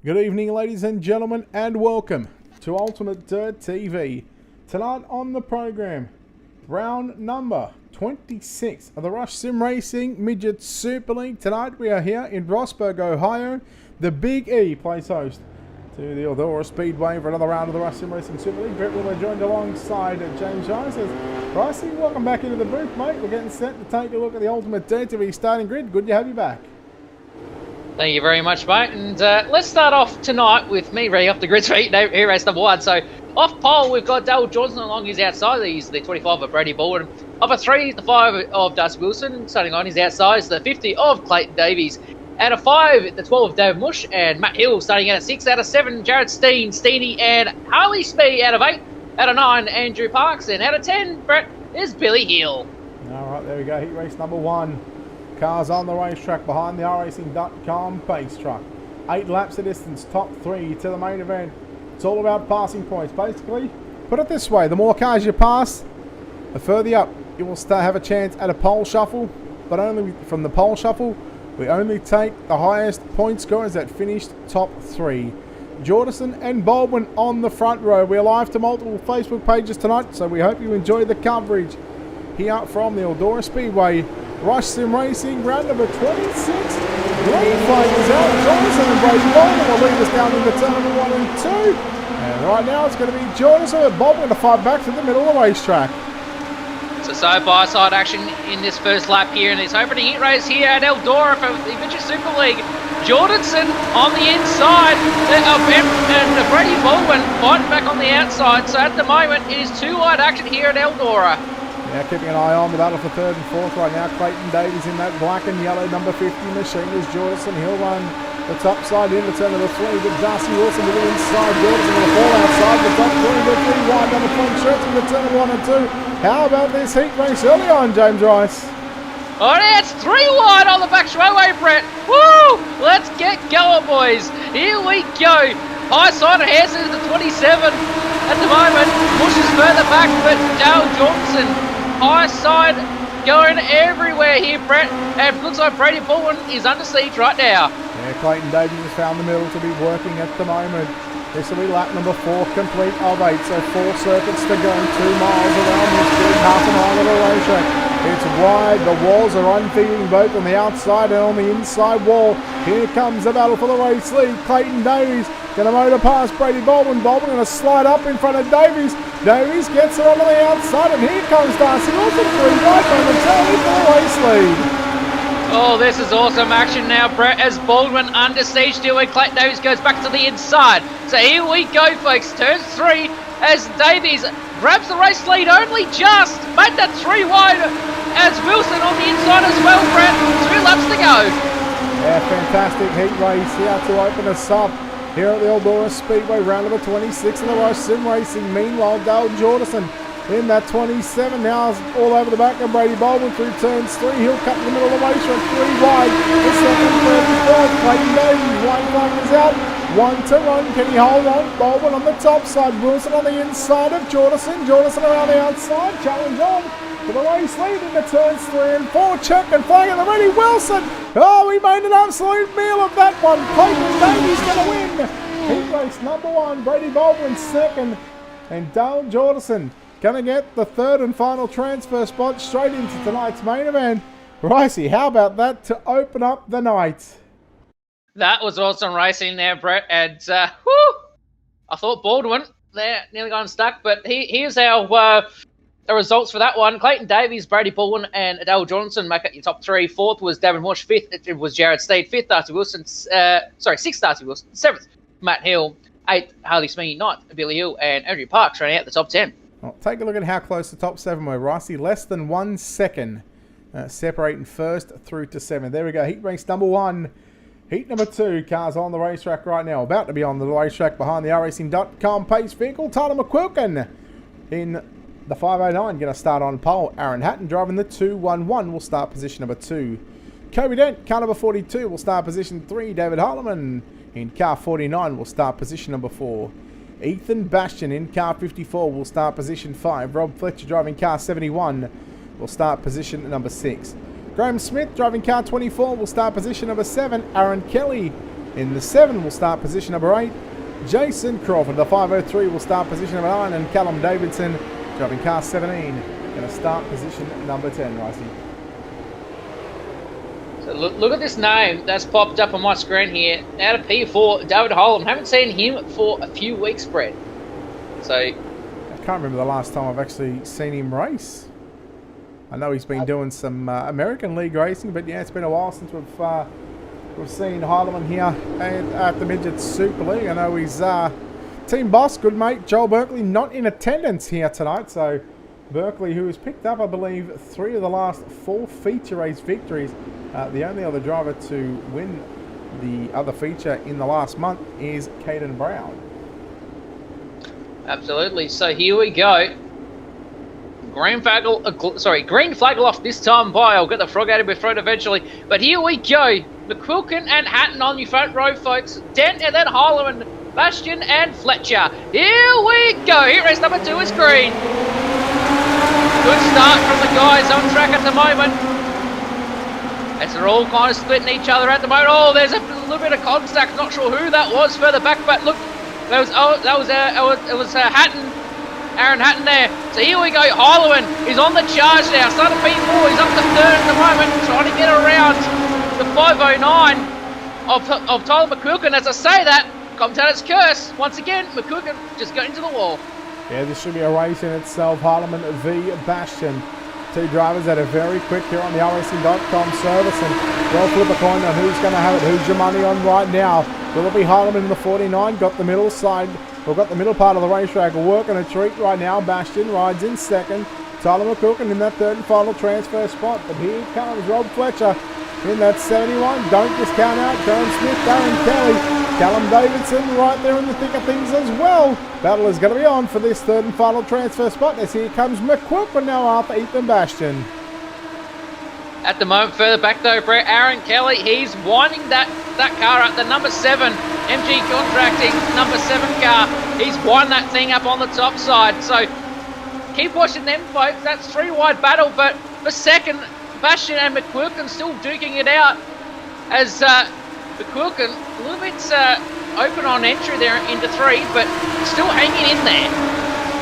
Good evening, ladies and gentlemen, and welcome to Ultimate Dirt TV. Tonight on the program, round number 26 of the Rush Sim Racing Midget Super League. Tonight we are here in Rossburg, Ohio. The Big E plays host to the Eldora Speedway for another round of the Rush Sim Racing Super League. Brett Wheeler joined alongside James Rice. Ricey, welcome back into the booth, mate. We're getting set to take a look at the Ultimate Dirt TV starting grid. Good to have you back. Thank you very much, mate. And let's start off tonight with me reading up the grid for here race number 1. So off pole, we've got Dale Johnson along his outside. He's the 25 of Brady Baldwin. Off a 3, the 5 of Darcy Wilson. Starting on his outside is the 50 of Clayton Davies. Out of 5, the 12 of David Mush. And Matt Hill starting out at 6. Out of 7, Jared Steen, Steenie, and Harley Spee. Out of 8, out of 9, Andrew Parks. And out of 10, Brett, is Billy Hill. All right, there we go. Heat race number 1. Cars on the racetrack behind the racing.com pace truck. 8 laps of distance, top 3 to the main event. It's all about passing points. Basically, put it this way, the more cars you pass, the further up you will have a chance at a pole shuffle. But only from the pole shuffle, we only take the highest point scorers that finished top 3. Jordison and Baldwin on the front row. We're live to multiple Facebook pages tonight, so we hope you enjoy the coverage here from the Eldora Speedway. Rush Sim Racing, round number 26. Green flag is out. Jordison and Brady Baldwin will lead us down into turn number 1 and 2. And right now it's going to be Jordison and Baldwin to fight back to the middle of the racetrack. So by-side action in this first lap here in this opening heat race here at Eldora for the Midget Super League. Jordanson on the inside and Brady Baldwin fighting back on the outside. So at the moment it is 2-wide action here at Eldora. Now keeping an eye on the battle for 3rd and 4th right now. Clayton Davies in that black and yellow number 50 machine as Jordison. He'll run the top side into turn number 3. But Darcy Wilson to the inside. Jordison will fall outside the top 3 wide on the front stretch into turn number 1 and 2. How about this heat race early on, James Rice? Oh, it's 3 wide on the back straightaway, Brett. Woo! Let's get going, boys. Here we go. High side of Hanson is the 27 at the moment. Bush is further back, but Dale Johnson. High side going everywhere here, Brett. And it looks like Brady Baldwin is under siege right now. Yeah, Clayton Davies has found the middle to be working at the moment. This will be lap number 4 complete of 8. So 4 circuits to go, 2 miles around this big half a mile of the racetrack. It's wide. The walls are unfeeling both on the outside and on the inside wall. Here comes the battle for the race lead. Clayton Davies going to motor past Brady Baldwin. Baldwin going to slide up in front of Davies. Davies gets her onto the outside, and here comes Darcy Wilson. 3 wide momentarily for the race lead. Oh, this is awesome action now, Brett, as Baldwin under siege still when Clayton Davies goes back to the inside. So here we go, folks. Turn 3 as Davies grabs the race lead only just. Made that 3 wide as Wilson on the inside as well, Brett. 2 laps to go. Yeah, fantastic heat race here to open us up here at the Eldora Speedway, round number 26 of the Rush Sim Racing. Meanwhile, Dale Jordison in that 27 now is all over the back of Brady Baldwin through turns 3. He'll cut to the middle of the racetrack, 3 wide. The second, third, and fourth. Clayton Davies, white flag is out. 1 to run. Can he hold on? Baldwin on the top side. Wilson on the inside of Jordison. Jordison around the outside. Challenge on for the race lead into turns 3 and 4. Check and flag at the ready. Wilson. Oh, he made an absolute meal of that one. Clayton Davies going to win. Heat race number 1. Brady Baldwin 2nd. And Dale Jordison going to get the 3rd and final transfer spot straight into tonight's main event. Ricey, how about that to open up the night? That was awesome racing there, Brett. And I thought Baldwin there nearly got stuck, but here's our the results for that one. Clayton Davies, Brady Baldwin, and Adele Johnson make up your top 3. 4th was David Mush. 5th it was Jared Steed. 5th Darcy Wilson. 6th Darcy Wilson. 7th Matt Hill. 8th Harley Smee. 9th Billy Hill, and Andrew Parks running out the top 10. Well, take a look at how close the top 7 were. Ricey, less than 1 second separating 1st through to 7th. There we go. Heat race number 1. Heat number 2, cars on the racetrack right now. About to be on the racetrack behind the racing.com pace vehicle. Tyler McQuilkin in the 509 going to start on pole. Aaron Hatton driving the 211 will start position number 2. Kobe Dent, car number 42, will start position 3. David Harleman in car 49 will start position number 4. Ethan Bastian in car 54 will start position 5. Rob Fletcher driving car 71 will start position number 6. Graham Smith driving car 24 will start position number 7. Aaron Kelly In the 7 will start position number 8, Jason Crawford. The 503 will start position number 9, and Callum Davidson, driving car 17, going to start position number 10, Ricey. So look at this name that's popped up on my screen here. Out of P4, David Holland. Haven't seen him for a few weeks, Brett. So I can't remember the last time I've actually seen him race. I know he's been doing some American League racing, but yeah, it's been a while since we've seen Heilemann here at the Midget Super League. I know he's team boss, good mate, Joel Berkeley, not in attendance here tonight. So Berkeley, who has picked up, I believe, 3 of the last 4 feature race victories. The only other driver to win the other feature in the last month is Caden Brown. absolutely. So here we go. Green flag off this time by. I'll get the frog out of my throat eventually. But here we go. McQuilkin and Hatton on your front row, folks. Dent and then Heilemann, Bastion and Fletcher. Here we go. Here race number 2 is green. Good start from the guys on track at the moment. As they're all kind of splitting each other at the moment. Oh, there's a little bit of contact. Not sure who that was further back, but look, it was Hatton, Aaron Hatton there. So here we go. Heilemann is on the charge now. Started P4. He's up to 3rd at the moment, trying to get around the 509 of Tyler McQuilkin. As I say that, commentator's curse. Once again, McQuilkin just got into the wall. Yeah, this should be a race in itself. Heilemann v Bastion. 2 drivers that are very quick here on the racing.com service, and we'll flip a coin on who's going to have it. Who's your money on right now? Will it be Heilemann in the 49? Got the middle side. We've got the middle part of the racetrack working a treat right now. Bastion rides in 2nd. Tyler McQuilkin in that 3rd and final transfer spot. But here comes Rob Fletcher in that 71. Don't discount out Karen Smith, Darren Kelly. Callum Davidson right there in the thick of things as well. Battle is going to be on for this 3rd and final transfer spot as here comes McQuilkin now after Ethan Bastion. At the moment, further back though, Brett, Aaron Kelly, he's winding that car up, the number 7, MG Contracting, number 7 car. He's winding that thing up on the top side. So keep watching them, folks. That's 3 wide battle, but for 2nd, Bastion and McQuilkin still duking it out as McQuilkin a little bit open on entry there into 3, but still hanging in there.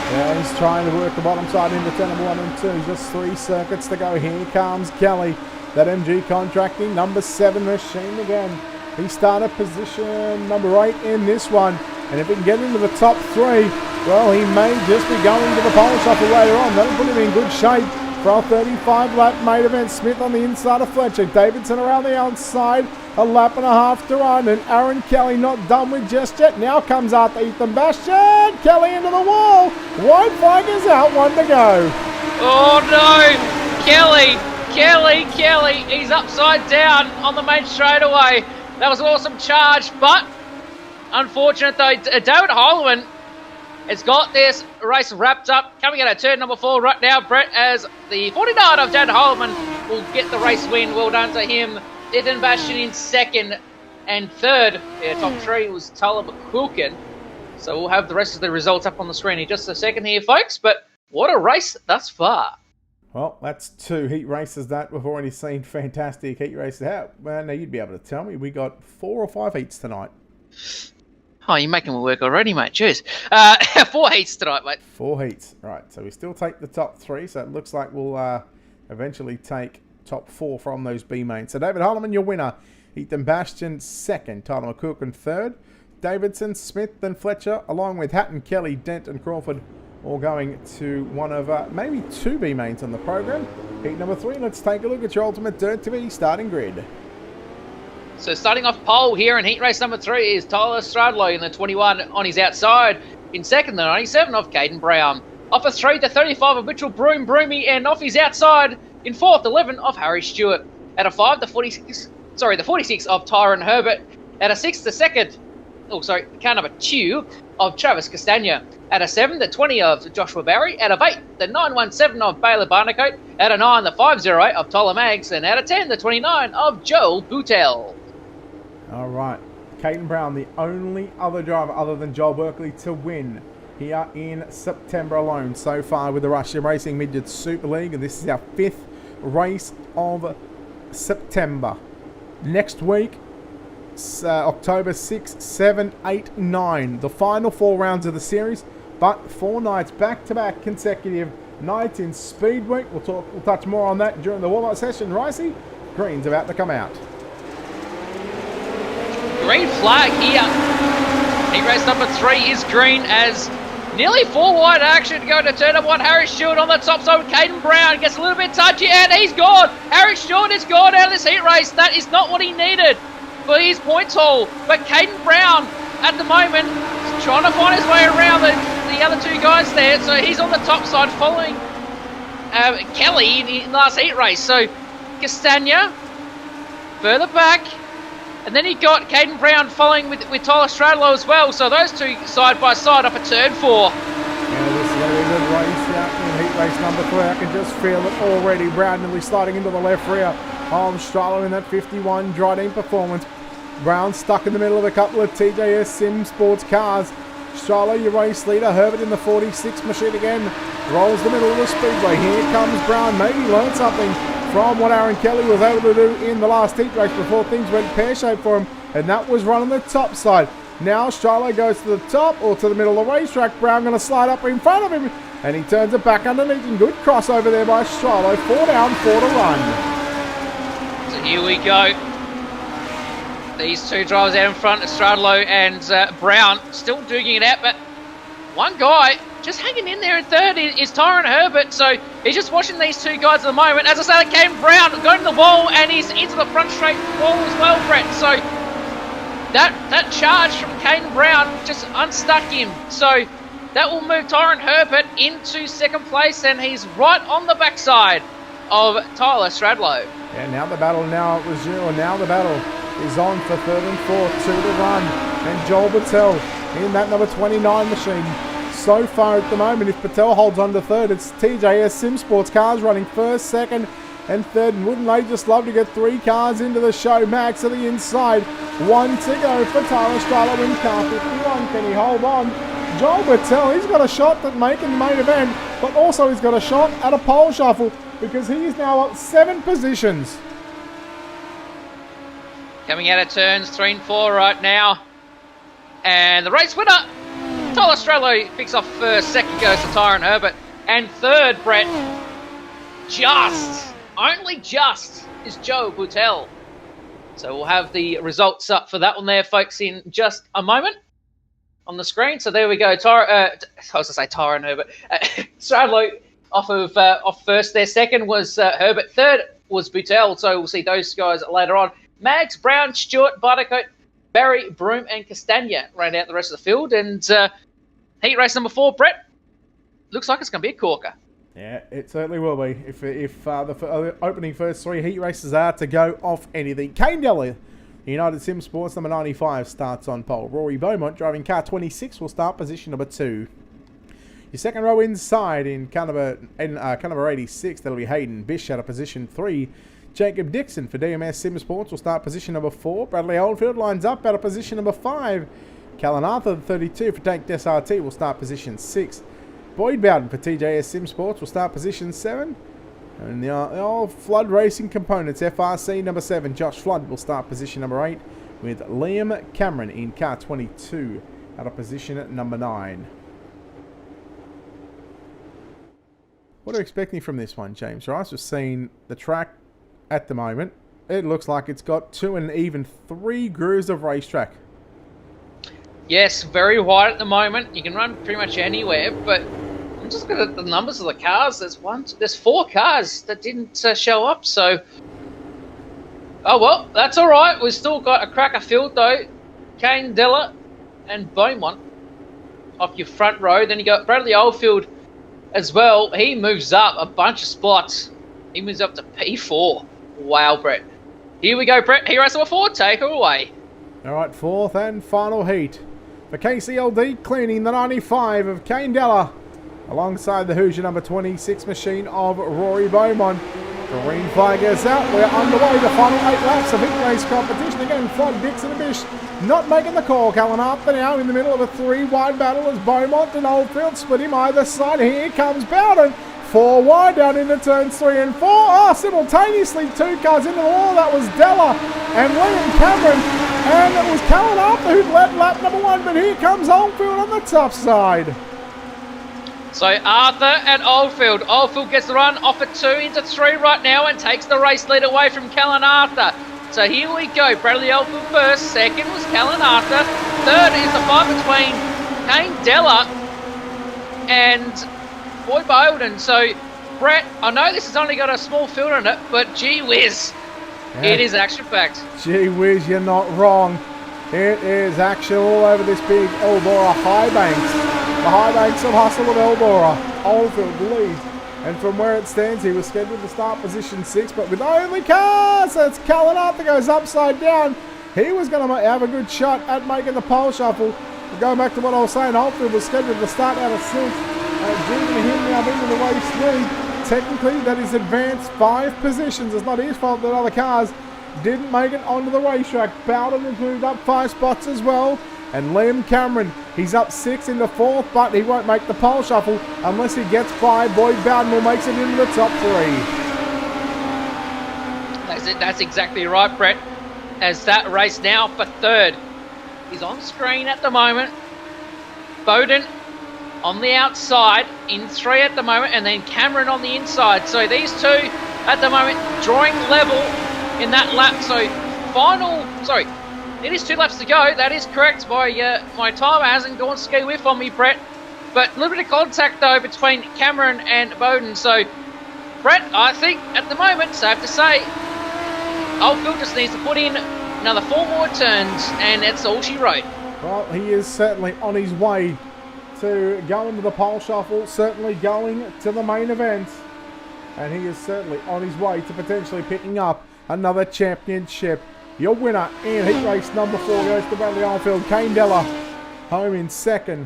Yeah, he's trying to work the bottom side into turn number 1 and 2. Just 3 circuits to go. Here comes Kelly. That MG Contracting, number 7 machine again. He started position number 8 in this one. And if he can get into the top 3, well, he may just be going to the pole shuffle later on. That'll put him in good shape for our 35-lap main event. Smith on the inside of Fletcher. Davidson around the outside. A lap and a half to run, and Aaron Kelly not done with just yet. Now comes out to Ethan Bastion. Kelly into the wall. White flag is out, 1 to go. Oh no, Kelly, he's upside down on the main straightaway. That was an awesome charge, but unfortunate though. David Heilemann has got this race wrapped up. Coming out of turn number 4 right now, Brett, as the 49 of David Heilemann will get the race win. Well done to him. Ethan Bastion in 2nd and 3rd. Yeah, top 3 was Tyler McQuilkin. So we'll have the rest of the results up on the screen in just a second here, folks. But what a race thus far. Well, that's 2 heat races that we've already seen. Fantastic heat races. Well, now you'd be able to tell me. We got 4 or 5 heats tonight. Oh, you're making me work already, mate. Cheers. 4 heats tonight, mate. 4 heats. Right, so we still take the top 3. So it looks like we'll eventually take top 4 from those B mains. So David Heilemann, your winner. Ethan Bastion, 2nd. Tyler McQuilkin, 3rd. Davidson, Smith, and Fletcher, along with Hatton, Kelly, Dent, and Crawford, all going to one of maybe 2 B mains on the program. Heat number 3, let's take a look at your Ultimate Dirt TV starting grid. So starting off pole here in heat race number 3 is Tyler Stradlow in the 21 on his outside. In 2nd, the 97 of Caden Brown. Off a 3 to 35 of Mitchell Broomy, and off his outside in 4th, 11 of Harry Stewart. At a 5, the 46 of Tyron Herbert. At a 6, the 2nd, car number 2 of Travis Castagna. At a 7, the 20 of Joshua Barry. At a 8, the 917 of Baylor Barnacote. At a 9, the 508 of Tyler Maggs. And at a 10, the 29 of Joel Boutel. All right. Caden Brown, the only other driver other than Joel Berkeley to win here in September alone so far with the Russian Racing Midget Super League. And this is our 5th race of September. Next week, October 6, 7, 8, 9. The final 4 rounds of the series, but 4 nights back-to-back consecutive nights in Speed Week. We'll touch more on that during the warm-up session. Ricey, green's about to come out. Green flag here. Heat race number 3 is green as nearly 4 wide action to go to turn up 1. Harry Stewart on the top side. Caden Brown gets a little bit touchy and he's gone. Harry Stewart is gone out of this heat race. That is not what he needed for his points haul. But Caden Brown at the moment is trying to find his way around the other 2 guys there. So he's on the top side following Kelly in the last heat race. So Castagna further back. And then he got Caden Brown following with Tyler Stradlow as well. So those 2 side by side up at turn 4. Yeah, this is going to be a good race out in heat race number 3. I can just feel it already. Brown nearly sliding into the left rear of Stradlow in that 51 Dryden performance. Brown stuck in the middle of a couple of TJS Sim Sports cars. Stradlow, your race leader. Herbert in the 46 machine again. Rolls the middle of the speedway. Here comes Brown. Maybe learned something from what Aaron Kelly was able to do in the last heat race before things went pear-shaped for him, and that was running the top side. Now Stradlow goes to the top or to the middle of the racetrack. Brown going to slide up in front of him, and he turns it back underneath. And good crossover there by Stradlow. 4 down, 4 to run. So here we go. These 2 drivers out in front of Stradlow and Brown still duking it out, but one guy just hanging in there in third is Tyron Herbert. So he's just watching these 2 guys at the moment. As I said, Caden Brown going to the wall and he's into the front straight wall as well, Brett. So that charge from Caden Brown just unstuck him. So that will move Tyron Herbert into 2nd place, and he's right on the backside of Tyler Stradlow. Yeah, now the battle is on for 3rd and 4th, 2 to run. And Joel Patel in that number 29 machine. So far at the moment, if Patel holds on to 3rd, it's TJS Sim Sports cars running 1st, 2nd and 3rd. And wouldn't they just love to get 3 cars into the show? Max to the inside. 1 to go for Tyler Stradlow in car 51. Can he hold on? Joel Patel, he's got a shot at making the main event, but also he's got a shot at a pole shuffle because he's now at 7 positions. Coming out of turns 3 and 4 right now. And the race winner, Tyler Stradlow, picks off 1st, 2nd goes to Tyron Herbert, and 3rd, Brett, only just, is Joe Boutel. So we'll have the results up for that one there, folks, in just a moment on the screen. So there we go. I was going to say Tyron Herbert. Stradlow off 1st there. 2nd was Herbert. 3rd was Boutel. So we'll see those guys later on. Mags, Brown, Stewart, Buttercoat, Barry, Broom, and Castagna round out the rest of the field. And heat race number 4, Brett, looks like it's going to be a corker. Yeah, it certainly will be. If the opening first 3 heat races are to go off anything. Kane Della, United Sim Sports number 95, starts on pole. Rory Beaumont, driving car 26, will start position number 2. Your second row inside in car number 86, that'll be Hayden Bish out of position 3. Jacob Dixon for DMS Sim Sports will start position number 4. Bradley Oldfield lines up out of position number 5. Callan Arthur, 32 for Tank SRT, will start position 6. Boyd Bowden for TJS Sim Sports will start position 7. And the old Flood Racing Components FRC number 7, Josh Flood, will start position number 8. With Liam Cameron in car 22 out of position at number 9. What are you expecting from this one, James Rice? We've seen the track at the moment. It looks like it's got 2 and even 3 grooves of racetrack. Yes, very wide at the moment. You can run pretty much anywhere, but I'm just looking at the numbers of the cars. There's 4 cars that didn't show up, so... Oh, well, that's all right. We've still got a cracker field, though. Kane Della and Beaumont off your front row. Then you got Bradley Oldfield as well. He moves up a bunch of spots. He moves up to P4. Wow, Brett. Here we go, Brett. Heat race number 4. Take her away. All right, 4th and final heat. For KCLD, cleaning the 95 of Kane Della, alongside the Hoosier number 26 machine of Rory Beaumont. Green flag goes out. We're underway. The final 8 laps of heat race competition. Again, Flood, Dixon and Bish not making the call. Callan Arthur now in the middle of a 3-wide battle as Beaumont and Oldfield split him either side. Here comes Bowden. 4 wide down into turns 3 and 4. Simultaneously 2 cars into the wall. That was Della and William Cameron. And it was Callan Arthur who'd led lap number 1, but here comes Oldfield on the top side. So Arthur and Oldfield. Oldfield gets the run off at 2 into 3 right now and takes the race lead away from Callan Arthur. So here we go. Bradley Oldfield first. Second was Callan Arthur. Third is the fight between Kane Della and Boy Bowden. So Brett, I know this has only got a small field on it, but gee whiz. Yeah. It is action-packed. Gee whiz, you're not wrong. It is action all over this big Eldora high banks. The high banks of hustle of Eldora. Oldfield leads. And from where it stands, he was scheduled to start position 6, but with only cars, that's Callan Arthur goes upside down. He was going to have a good shot at making the pole shuffle. But going back to what I was saying, Oldfield was scheduled to start out of 6. Due to him now into the race lead. Technically, that is advanced 5 positions. It's not his fault that other cars didn't make it onto the racetrack. Bowden has moved up 5 spots as well. And Liam Cameron, he's up 6 into 4th, but he won't make the pole shuffle unless he gets by. Boyd Bowden will make it into the top 3. That's it. That's exactly right, Brett. As that race now for 3rd is on screen at the moment. Bowden on the outside in 3 at the moment, and then Cameron on the inside. So these two at the moment drawing level in that lap. So it is 2 laps to go. That is correct. My timer hasn't gone ski whiff on me, Brett. But a little bit of contact though between Cameron and Bowden. So Brett, I think at the moment, safe to say, Oldfield just needs to put in another 4 more turns, and that's all she wrote. Well, he is certainly on his way to go into the pole shuffle, certainly going to the main event, and he is certainly on his way to potentially picking up another championship. Your winner in heat race number 4 goes to Bradley Oldfield. Kane Della home in 2nd.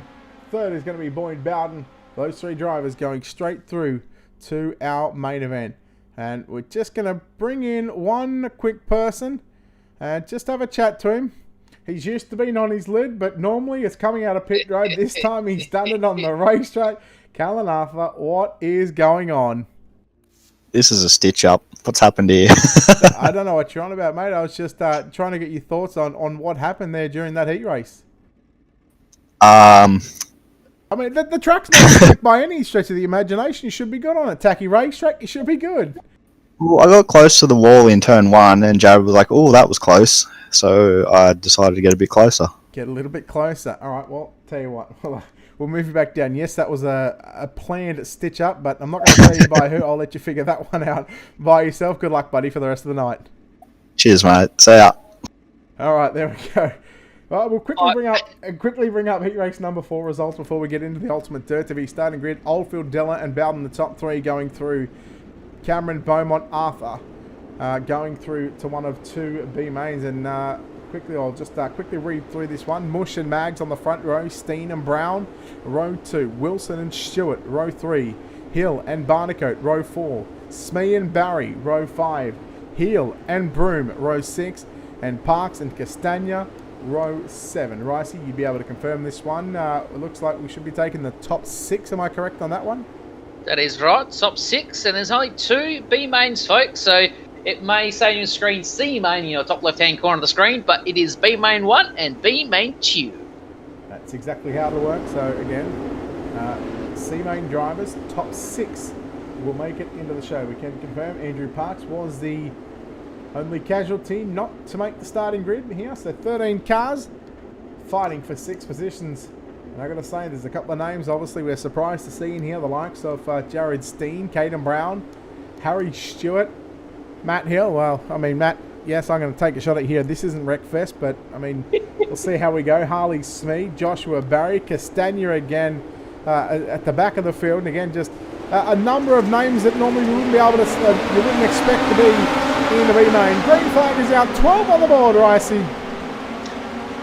3rd is going to be Boyd Bowden. Those 3 drivers going straight through to our main event, and we're just going to bring in one quick person and just have a chat to him. He's used to being on his lid, but normally it's coming out of pit road. This time he's done it on the racetrack. Callan Arthur, what is going on? This is a stitch up. What's happened here? I don't know what you're on about, mate. I was just trying to get your thoughts on what happened there during that heat race. I mean, the track's not slick by any stretch of the imagination. You should be good on a tacky racetrack. You should be good. Well, I got close to the wall in turn 1, and Jared was like, "Oh, that was close." So I decided to get a bit closer. Get a little bit closer. All right, well, tell you what. We'll move you back down. Yes, that was a planned stitch up, but I'm not going to tell you by who. I'll let you figure that one out by yourself. Good luck, buddy, for the rest of the night. Cheers, mate. See ya. All right, there we go. Well, we'll quickly bring up heat race number 4 results before we get into the Ultimate Dirt TV starting grid. Oldfield, Della, and Bowden, the top 3 going through. Cameron, Beaumont, Arthur going through to one of 2 B mains, and I'll just quickly read through this one. Mush and Mags on the front row. Steen and Brown, row 2. Wilson and Stewart, row 3. Hill and Barnacote, row 4. Smee and Barry, row 5. Heel and Broom, row 6. And Parks and Castagna, row 7. Ricey, you'd be able to confirm this one. It looks like we should be taking the top 6. Am I correct on that one? That is right. Top 6, and there's only 2 B mains, folks. So it may say on your screen C main in your top left-hand corner of the screen, but it is B main 1 and B main 2. That's exactly how it'll work. So again, C main drivers, top 6 will make it into the show. We can confirm Andrew Parks was the only casualty not to make the starting grid here. So 13 cars fighting for 6 positions. And I got to say, there's a couple of names obviously we're surprised to see in here. The likes of Jared Steen, Caden Brown, Harry Stewart, Matt Hill. Well, I mean, Matt, yes, I'm going to take a shot at here. This isn't Wreckfest, but I mean, we'll see how we go. Harley Smee, Joshua Barry, Castagna again at the back of the field. And again, just a number of names that normally you wouldn't be able to, you wouldn't expect to be in the B main. Green flag is out, 12 on the board, Ricey.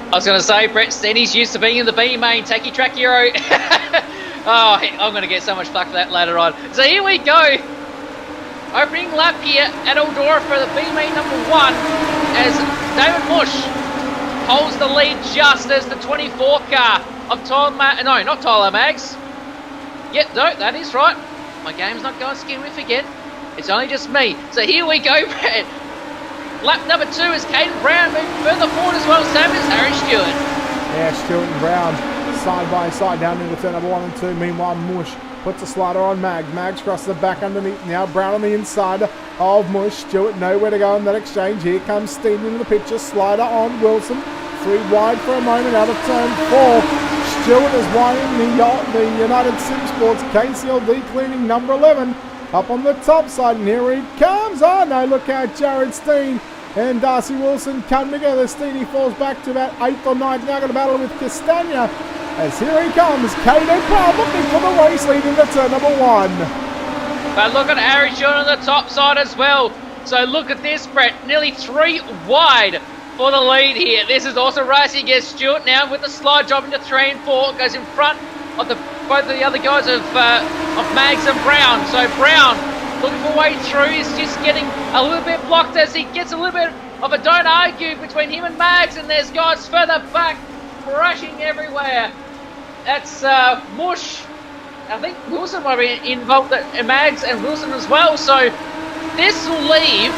I was going to say, Brett Stenny's used to being in the B main, Tacky Track Hero. Oh, I'm going to get so much flack for that later on. So here we go. Opening lap here at Eldora for the B main number 1 as David Mush holds the lead just as the 24 car of not Tyler Maggs. Yep, no, that is right. My game's not going skin whiff again. It's only just me. So here we go, Brett. lap number 2 is Caden Brown moving further forward as well. Same as Harry Stewart. Yeah, Stewart and Brown side by side down into turn number 1 and 2. Meanwhile, Mush puts a slider on Mags. Mags crosses the back underneath. Now Brown on the inside of Mush. Stewart nowhere to go in that exchange. Here comes Steen into the picture. Slider on Wilson. 3 wide for a moment out of turn 4. Stewart is winding the United Sim Sports KCLD cleaning number 11 up on the top side. And here he comes. Oh no, look out, Jared Steen and Darcy Wilson come together. Steenie falls back to about 8th or 9th. Now got a battle with Castagna. As here he comes, Caden Brown looking for the race lead into turn number 1. But look at Harry Stewart on the top side as well. So look at this, Brett. Nearly 3 wide for the lead here. This is also racing against Stewart now with the slide job into 3 and 4. Goes in front of both of the other guys of Mags and Brown. So Brown looking for a way through. He's just getting a little bit blocked as he gets a little bit of a don't argue between him and Mags. And there's guys further back crashing everywhere. That's Mush. I think Wilson might be involved, Mags and Wilson as well. So this will leave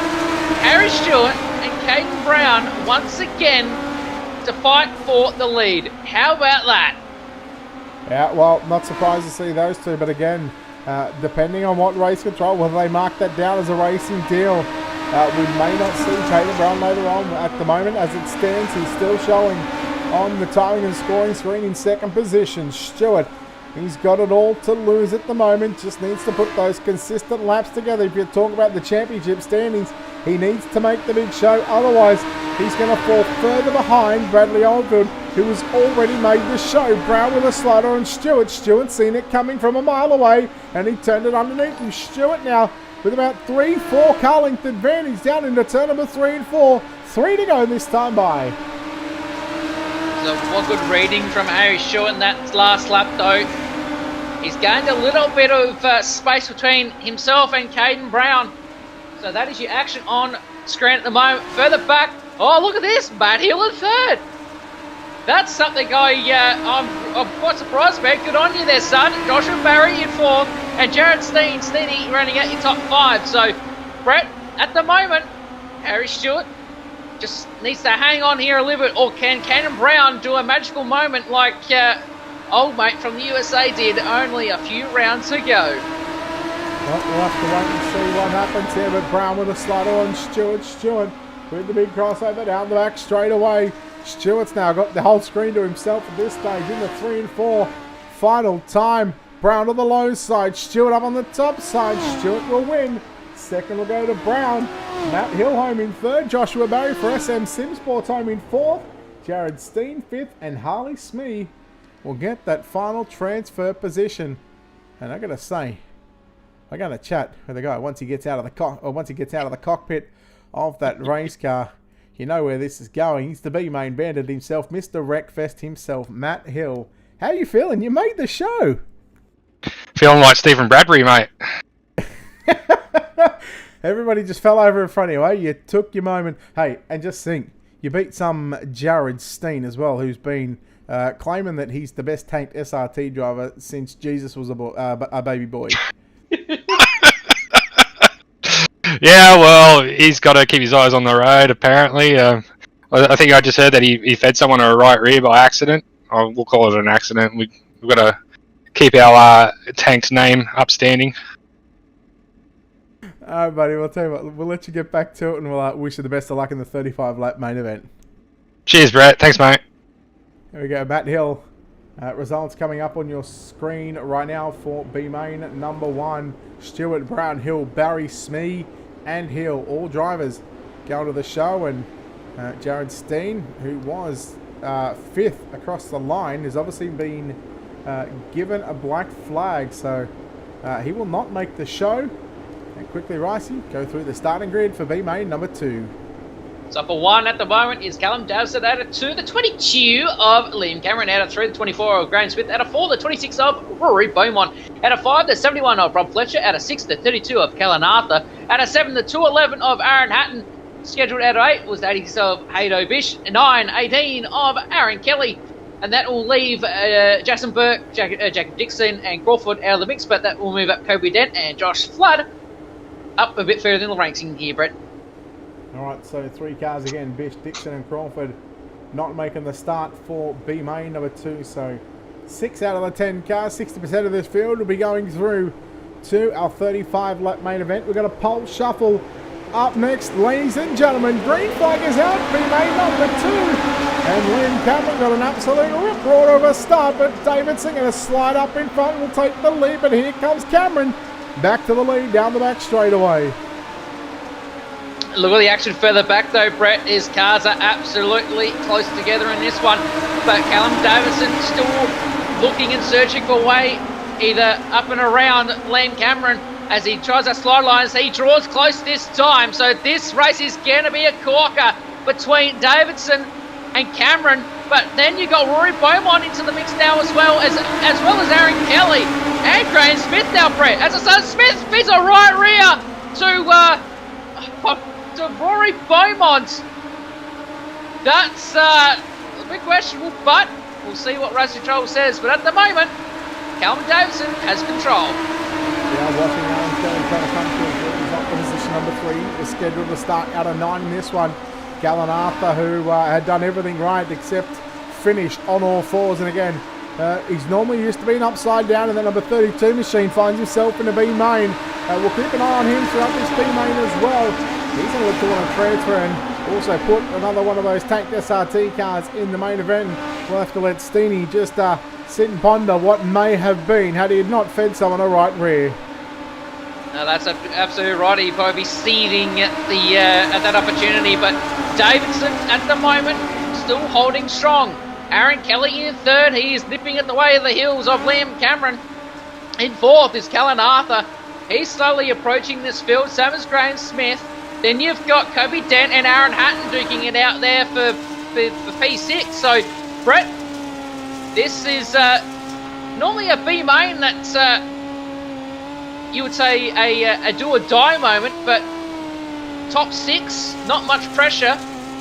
Harry Stewart and Caden Brown once again to fight for the lead. How about that? Yeah, well, not surprised to see those two, but again, depending on what race control, whether they mark that down as a racing deal, we may not see Caden Brown later on. At the moment, as it stands, he's still showing on the timing and scoring screen in 2nd position. Stewart, he's got it all to lose at the moment, just needs to put those consistent laps together. If you talk about the championship standings, he needs to make the big show, otherwise he's going to fall further behind Bradley Oldfield, who has already made the show. Brown with a slider on Stewart. Stewart seen it coming from a mile away, and he turned it underneath him. Stewart now with about 3-4 car length advantage down into turn number 3 and 4. 3 to go this time by. So one good reading from Harry Stewart in that last lap though. He's gained a little bit of space between himself and Caden Brown. So that is your action on screen at the moment. Further back, oh look at this, Matt Hill in 3rd. That's something I'm quite surprised about. Good on you there, son. Joshua Barry in 4th and Jared Steenie running out your top 5. So Brett, at the moment, Harry Stewart just needs to hang on here a little bit, or can Caden Brown do a magical moment like old mate from the USA did only a few rounds ago? Well, we'll have to wait and see what happens here, but Brown with a slider on Stewart. Stewart with the big crossover down the back straight away. Stewart's now got the whole screen to himself at this stage in the 3 and 4 final time. Brown on the low side, Stewart up on the top side. Stewart will win. 2nd will go to Brown. Matt Hill home in 3rd. Joshua Barry for SM Simsports home in 4th. Jared Steen 5th, and Harley Smee will get that final transfer position. And I gotta say, I gotta chat with the guy once he gets out of the cockpit of that race car. You know where this is going. He's the B-main bandit himself, Mr. Wreckfest himself, Matt Hill. How you feeling? You made the show. Feeling like Stephen Bradbury, mate. Everybody just fell over in front of you, eh? You took your moment. Hey, and just think, you beat some Jared Steen as well, who's been claiming that he's the best tanked SRT driver since Jesus was a baby boy. Yeah, well, he's got to keep his eyes on the road, apparently. I think I just heard that he fed someone a right rear by accident. We'll call it an accident. We've got to keep our tank's name upstanding. All right, buddy, we'll tell you what, we'll let you get back to it, and we'll wish you the best of luck in the 35-lap main event. Cheers, Brett. Thanks, mate. Here we go, Matt Hill. Results coming up on your screen right now for B-main number 1. Stewart, Brown, Hill, Barry, Smee, and Hill. All drivers going to the show, and Jared Steen, who was 5th across the line, has obviously been given a black flag, so he will not make the show. And quickly, Ricey, go through the starting grid for B-main number 2. So for 1 at the moment is Callum Dowsett out of 2, the 22 of Liam Cameron out of 3, the 24 of Graham Smith out of 4, the 26 of Rory Beaumont out of 5, the 71 of Rob Fletcher out of 6, the 32 of Callan Arthur out of 7, the 211 of Aaron Hatton. Scheduled out of 8 was the 86 of Haydo Bish, 9, 18 of Aaron Kelly. And that will leave Jackson Burke, Jacob Dixon and Crawford out of the mix, but that will move up Kobe Dent and Josh Flood up a bit further in the ranks in here, Brett. Alright, so 3 cars again. Bish, Dixon and Crawford not making the start for B main number 2. So 6 out of the 10 cars, 60% of this field will be going through to our 35 lap main event. We've got a pole shuffle up next, ladies and gentlemen. Green flag is out, B main number 2. And Liam Cameron got an absolute rip roar of a start, but Davidson going to slide up in front, will take the lead, but here comes Cameron back to the lead down the back straightaway. Look at the action further back though, Brett. His cars are absolutely close together in this one, but Callum Davison still looking and searching for a way either up and around Liam Cameron as he tries that slide line. He draws close this time, so this race is going to be a corker between Davidson and Cameron. But then you got Rory Beaumont into the mix now as well as Aaron Kelly and Graham Smith now, Brett. As I said, Smith is a right rear to Rory Beaumont. That's a bit questionable, but we'll see what race control says. But at the moment, Callum Davison has control. Yeah, watching Aaron Kelly trying to come through. He's up for position number 3. Is scheduled to start out of 9 in this one. Gallon Arthur, who had done everything right except finished on all fours. And again, he's normally used to being upside down, and the number 32 machine finds himself in the B main. We'll keep an eye on him throughout this B main as well. He's going to look to want to transfer and also put another one of those tanked SRT cars in the main event. We'll have to let Steenie just sit and ponder what may have been had he not fed someone a right rear. No, that's absolutely right. He'd probably be seething at that opportunity, but Davidson at the moment still holding strong. Aaron Kelly in 3rd. He is nipping at the way of the heels of Liam Cameron. In 4th is Callan Arthur. He's slowly approaching this field. Same as Graham Smith. Then you've got Kobe Dent and Aaron Hatton duking it out there for P6. So, Brett, this is normally a B main that's you would say a do or die moment, but top 6, not much pressure.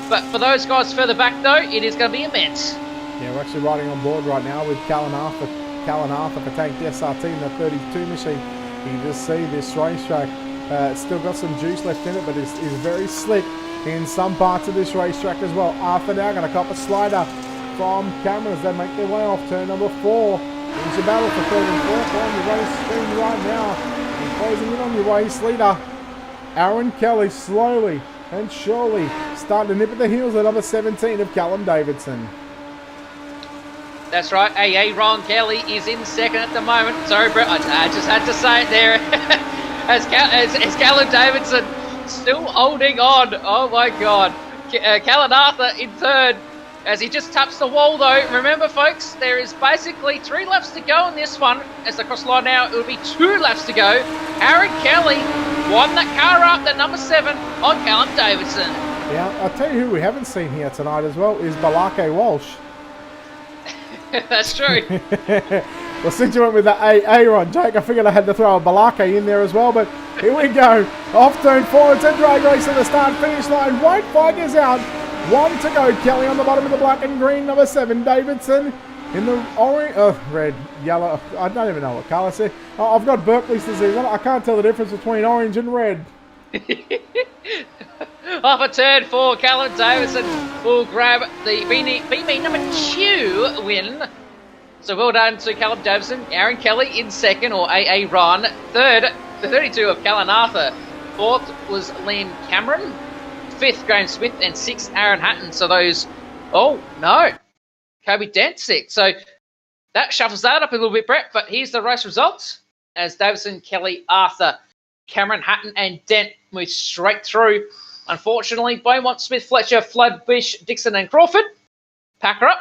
But for those guys further back though, it is going to be immense. Yeah, we're actually riding on board right now with Callan Arthur for tanked SRT in the 32 machine. You can just see this racetrack. It's still got some juice left in it, but it's very slick in some parts of this racetrack as well. Arthur now going to cop a slider from Cameron as they make their way off turn number 4. It's a battle for 3rd and 4th on your race screen right now. And closing in on your race leader, Aaron Kelly slowly and surely starting to nip at the heels of number 17 of Callum Davidson. That's right, Ron Kelly is in 2nd at the moment. Sorry, Brett, I just had to say it there. as Callum Davidson still holding on. Oh my God. Callan Arthur in 3rd as he just taps the wall though. Remember folks, there is basically 3 laps to go in this one. As they cross the line now, it will be 2 laps to go. Aaron Kelly won that car up, that number 7 on Callum Davidson. Yeah, I'll tell you who we haven't seen here tonight as well is Balake Walsh. That's true. Well, since you went with the Aaron, Jake, I figured I had to throw a Balake in there as well, but here we go. Off turn 4, it's a drag race at the start-finish line. White flag is out. 1 to go. Kelly on the bottom of the black and green, number 7. Davidson in the orange, red, yellow. I don't even know what colour it's. I've got Berkeley's disease. I can't tell the difference between orange and red. Off a turn 4, Callum Davidson will grab the BB number 2 win. So well done to Callum Davidson. Aaron Kelly in 2nd, or AA Ron. 3rd, the 32 of Callan Arthur. 4th was Liam Cameron. 5th, Graham Smith. And 6th, Aaron Hatton. So those... Oh, no. Kobe Dent 6th. So that shuffles that up a little bit, Brett. But here's the race results. As Davidson, Kelly, Arthur, Cameron, Hatton and Dent move straight through. Unfortunately, Beaumont, Smith, Fletcher, Flood, Bish, Dixon and Crawford pack her up.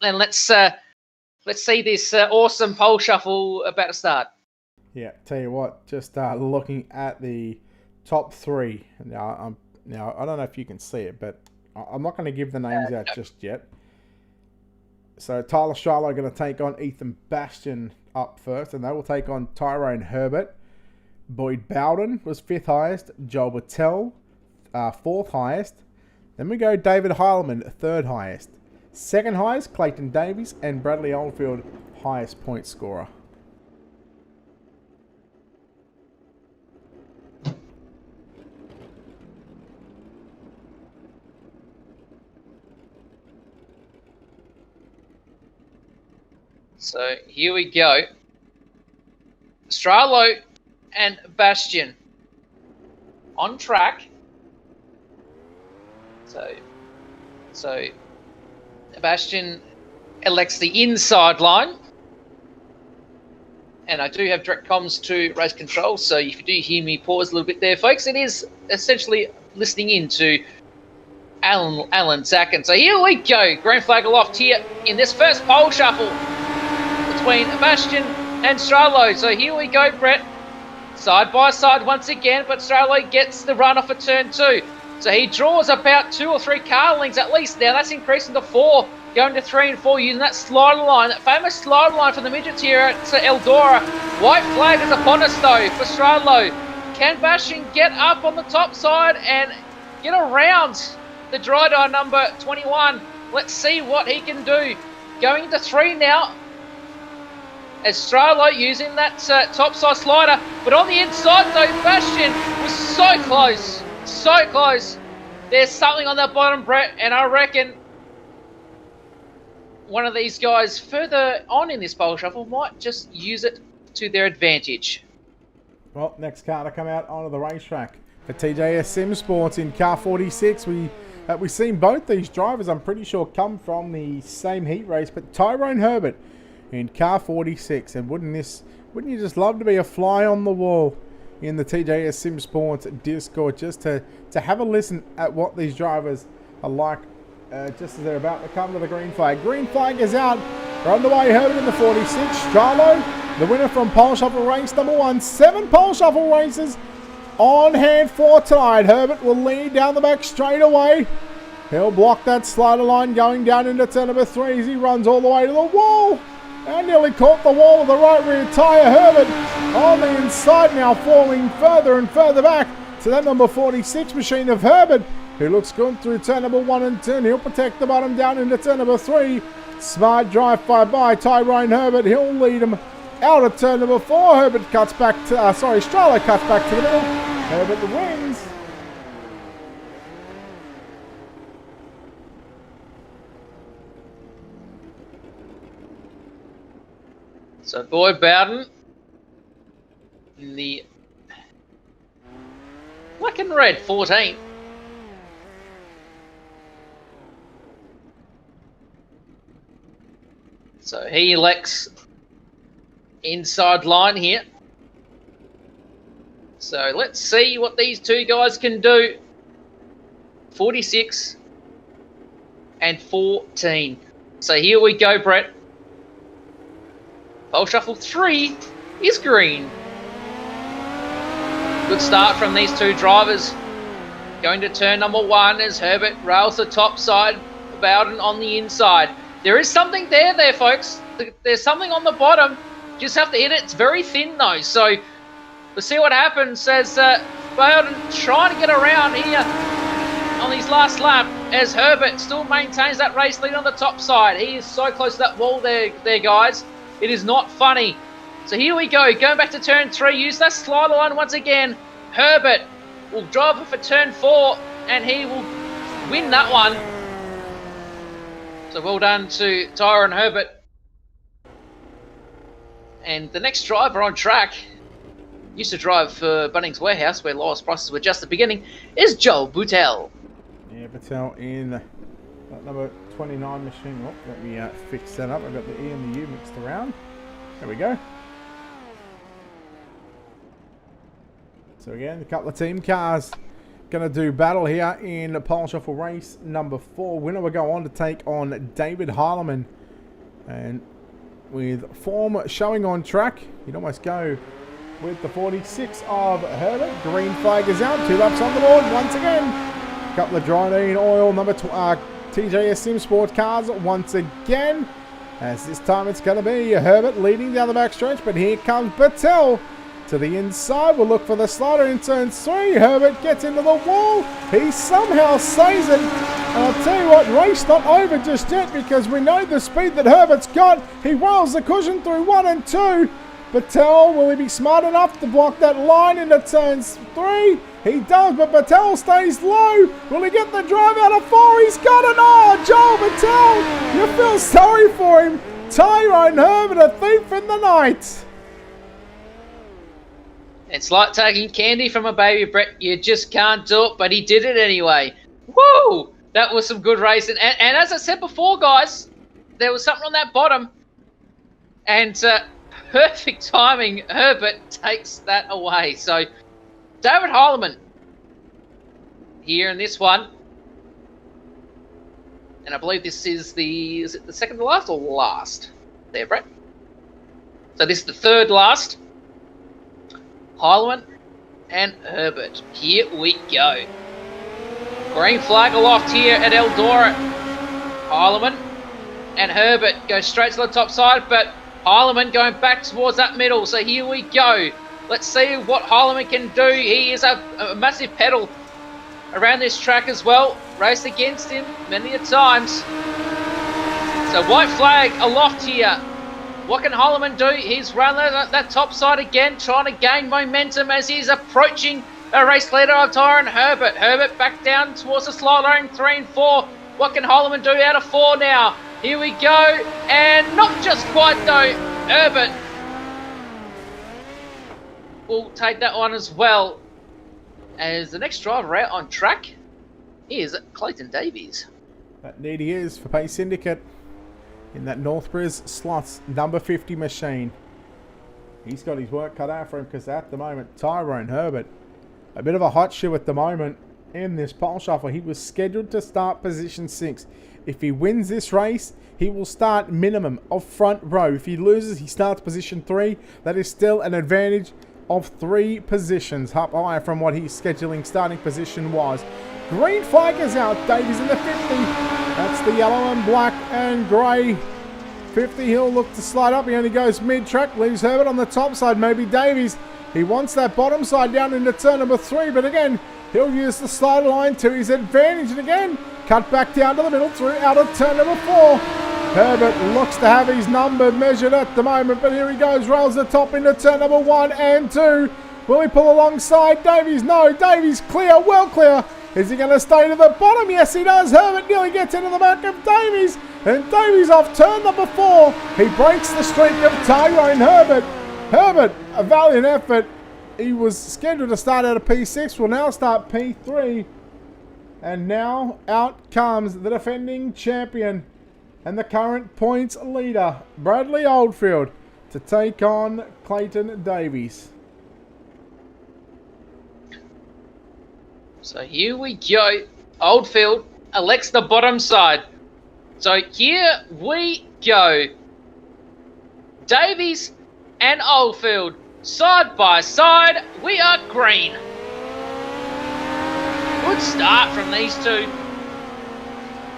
And let's see this awesome pole shuffle about to start. Yeah, tell you what, just looking at the top 3. Now, I don't know if you can see it, but I'm not going to give the names out just yet. So Tyler Shiloh going to take on Ethan Bastian up first, and they will take on Tyrone Herbert. Boyd Bowden was 5th highest. Joel Battelle, 4th highest. Then we go David Heilman, 3rd highest. 2nd highest, Clayton Davies, and Bradley Oldfield, highest point scorer. So here we go. Stralo and Bastion on track. So Bastion elects the inside line. And I do have direct comms to race control, so if you do hear me pause a little bit there, folks, it is essentially listening in to Alan Zakin. So here we go, green flag aloft here in this first pole shuffle between Bastion and Stralo. So here we go, Brett, side by side once again, but Stralo gets the run off at turn 2. So he draws about 2 or 3 car lengths at least now. That's increasing to 4, going to 3 and 4 using that slider line, that famous slider line from the midgets here at Eldora. White flag is upon us though for Stralo. Can Bastion get up on the top side and get around the driver number 21? Let's see what he can do. Going to 3 now as Stralo using that top side slider, but on the inside though, Bastion was so close. So close. There's something on that bottom, Brett, and I reckon one of these guys further on in this pole shuffle might just use it to their advantage. Well, next car to come out onto the racetrack for TJS Sim Sports in car 46. We've seen both these drivers, I'm pretty sure, come from the same heat race, but Tyrone Herbert in car 46. And wouldn't you just love to be a fly on the wall in the TJS Sim Sports Discord, just to have a listen at what these drivers are like just as they're about to come to the green flag. Green flag is out. We're on the way, Herbert in the 46. Stralo, the winner from pole shuffle race number 1. 7 pole shuffle races on hand for tonight. Herbert will lead down the back straight away. He'll block that slider line going down into turn number 3 as he runs all the way to the wall. And nearly caught the wall of the right rear tyre. Herbert on the inside now, falling further and further back to that number 46 machine of Herbert, who looks good through turn number 1 and 2. He'll protect the bottom down into turn number 3. Smart drive by Tyrone Herbert. He'll lead him out of turn number 4. Herbert cuts back to, Stralo cuts back to the middle. Herbert wins. So Boyd Bowden in the black and red 14. So he elects inside line here. So let's see what these two guys can do. 46 and 14. So here we go, Brett. Pole shuffle 3 is green. Good start from these two drivers. Going to turn number 1 as Herbert rails the top side, Bowden on the inside. There is something there, folks. There's something on the bottom. Just have to hit it. It's very thin though, so we'll see what happens as Bowden trying to get around here on his last lap as Herbert still maintains that race lead on the top side. He is so close to that wall there guys. It is not funny. So here we go, going back to turn 3, use that slider line once again. Herbert will drive for turn 4 and he will win that one. So well done to Tyrone Herbert. And the next driver on track, used to drive for Bunnings Warehouse where lowest prices were just the beginning, is Joel Boutel. Yeah, Boutel in that number 29 machine. Oh, let me fix that up. I've got the E and the U mixed around. There we go. So again, a couple of team cars going to do battle here in pole shuffle race number 4. Winner will go on to take on David Harleman. And with form showing on track, you'd almost go with the 46 of Herbert. Green flag is out. 2 laps on the board once again. A couple of Dryden Oil number TJS Sim Sport cars once again. As this time it's going to be Herbert leading down the back stretch, but here comes Boutel to the inside. We'll look for the slider in turn 3. Herbert gets into the wall. He somehow saves it. And I'll tell you what, race not over just yet because we know the speed that Herbert's got. He rolls the cushion through 1 and 2. Boutel, will he be smart enough to block that line into turns 3? He does, but Boutel stays low. Will he get the drive out of 4? He's got it. Oh, Joel Boutel, you feel sorry for him. Tyrone Herbert, a thief in the night. It's like taking candy from a baby, Brett. You just can't do it, but he did it anyway. Woo! That was some good racing. And as I said before, guys, there was something on that bottom. And perfect timing. Herbert takes that away. So, David Heilemann here in this one. And I believe this is is it the second to last or last? There, Brett. So this is the third last. Heilemann and Herbert. Here we go. Green flag aloft here at Eldora. Heilemann and Herbert go straight to the top side, but Heilemann going back towards that middle. So here we go. Let's see what Heilemann can do. He is a massive pedal around this track as well. Raced against him many a times. So white flag aloft here. What can Heilemann do? He's run that top side again, trying to gain momentum as he's approaching a race leader of Tyrone Herbert. Herbert back down towards the slide lane 3 and 4. What can Heilemann do out of 4 now? Here we go, and not just quite though. Herbert will take that one as well. As the next driver out on track is Clayton Davies. That indeed he is for Pace Syndicate in that Northbridge slots number 50 machine. He's got his work cut out for him because at the moment Tyrone Herbert, a bit of a hot shoe at the moment in this pole shuffle. He was scheduled to start position 6. If he wins this race, he will start minimum of front row. If he loses, he starts position 3. That is still an advantage of 3 positions up higher from what his scheduling starting position was. Green flag is out. Davies in the 50. That's the yellow and black and grey 50. He'll look to slide up. He only goes mid-track. Leaves Herbert on the top side. Maybe Davies. He wants that bottom side down into turn number 3. But again, he'll use the slider line to his advantage. And again, cut back down to the middle through out of turn number 4. Herbert looks to have his number measured at the moment. But here he goes. Rails the top into turn number 1 and 2. Will he pull alongside Davies? No. Davies clear. Well clear. Is he going to stay to the bottom? Yes, he does. Herbert nearly gets into the back of Davies. And Davies off turn number 4. He breaks the streak of Tyrone Herbert. Herbert, a valiant effort. He was scheduled to start out of P6. Will now start P3. And now out comes the defending champion and the current points leader, Bradley Oldfield, to take on Clayton Davies. So here we go. Oldfield elects the bottom side. So here we go. Davies and Oldfield, side by side, we are green. Good start from these two.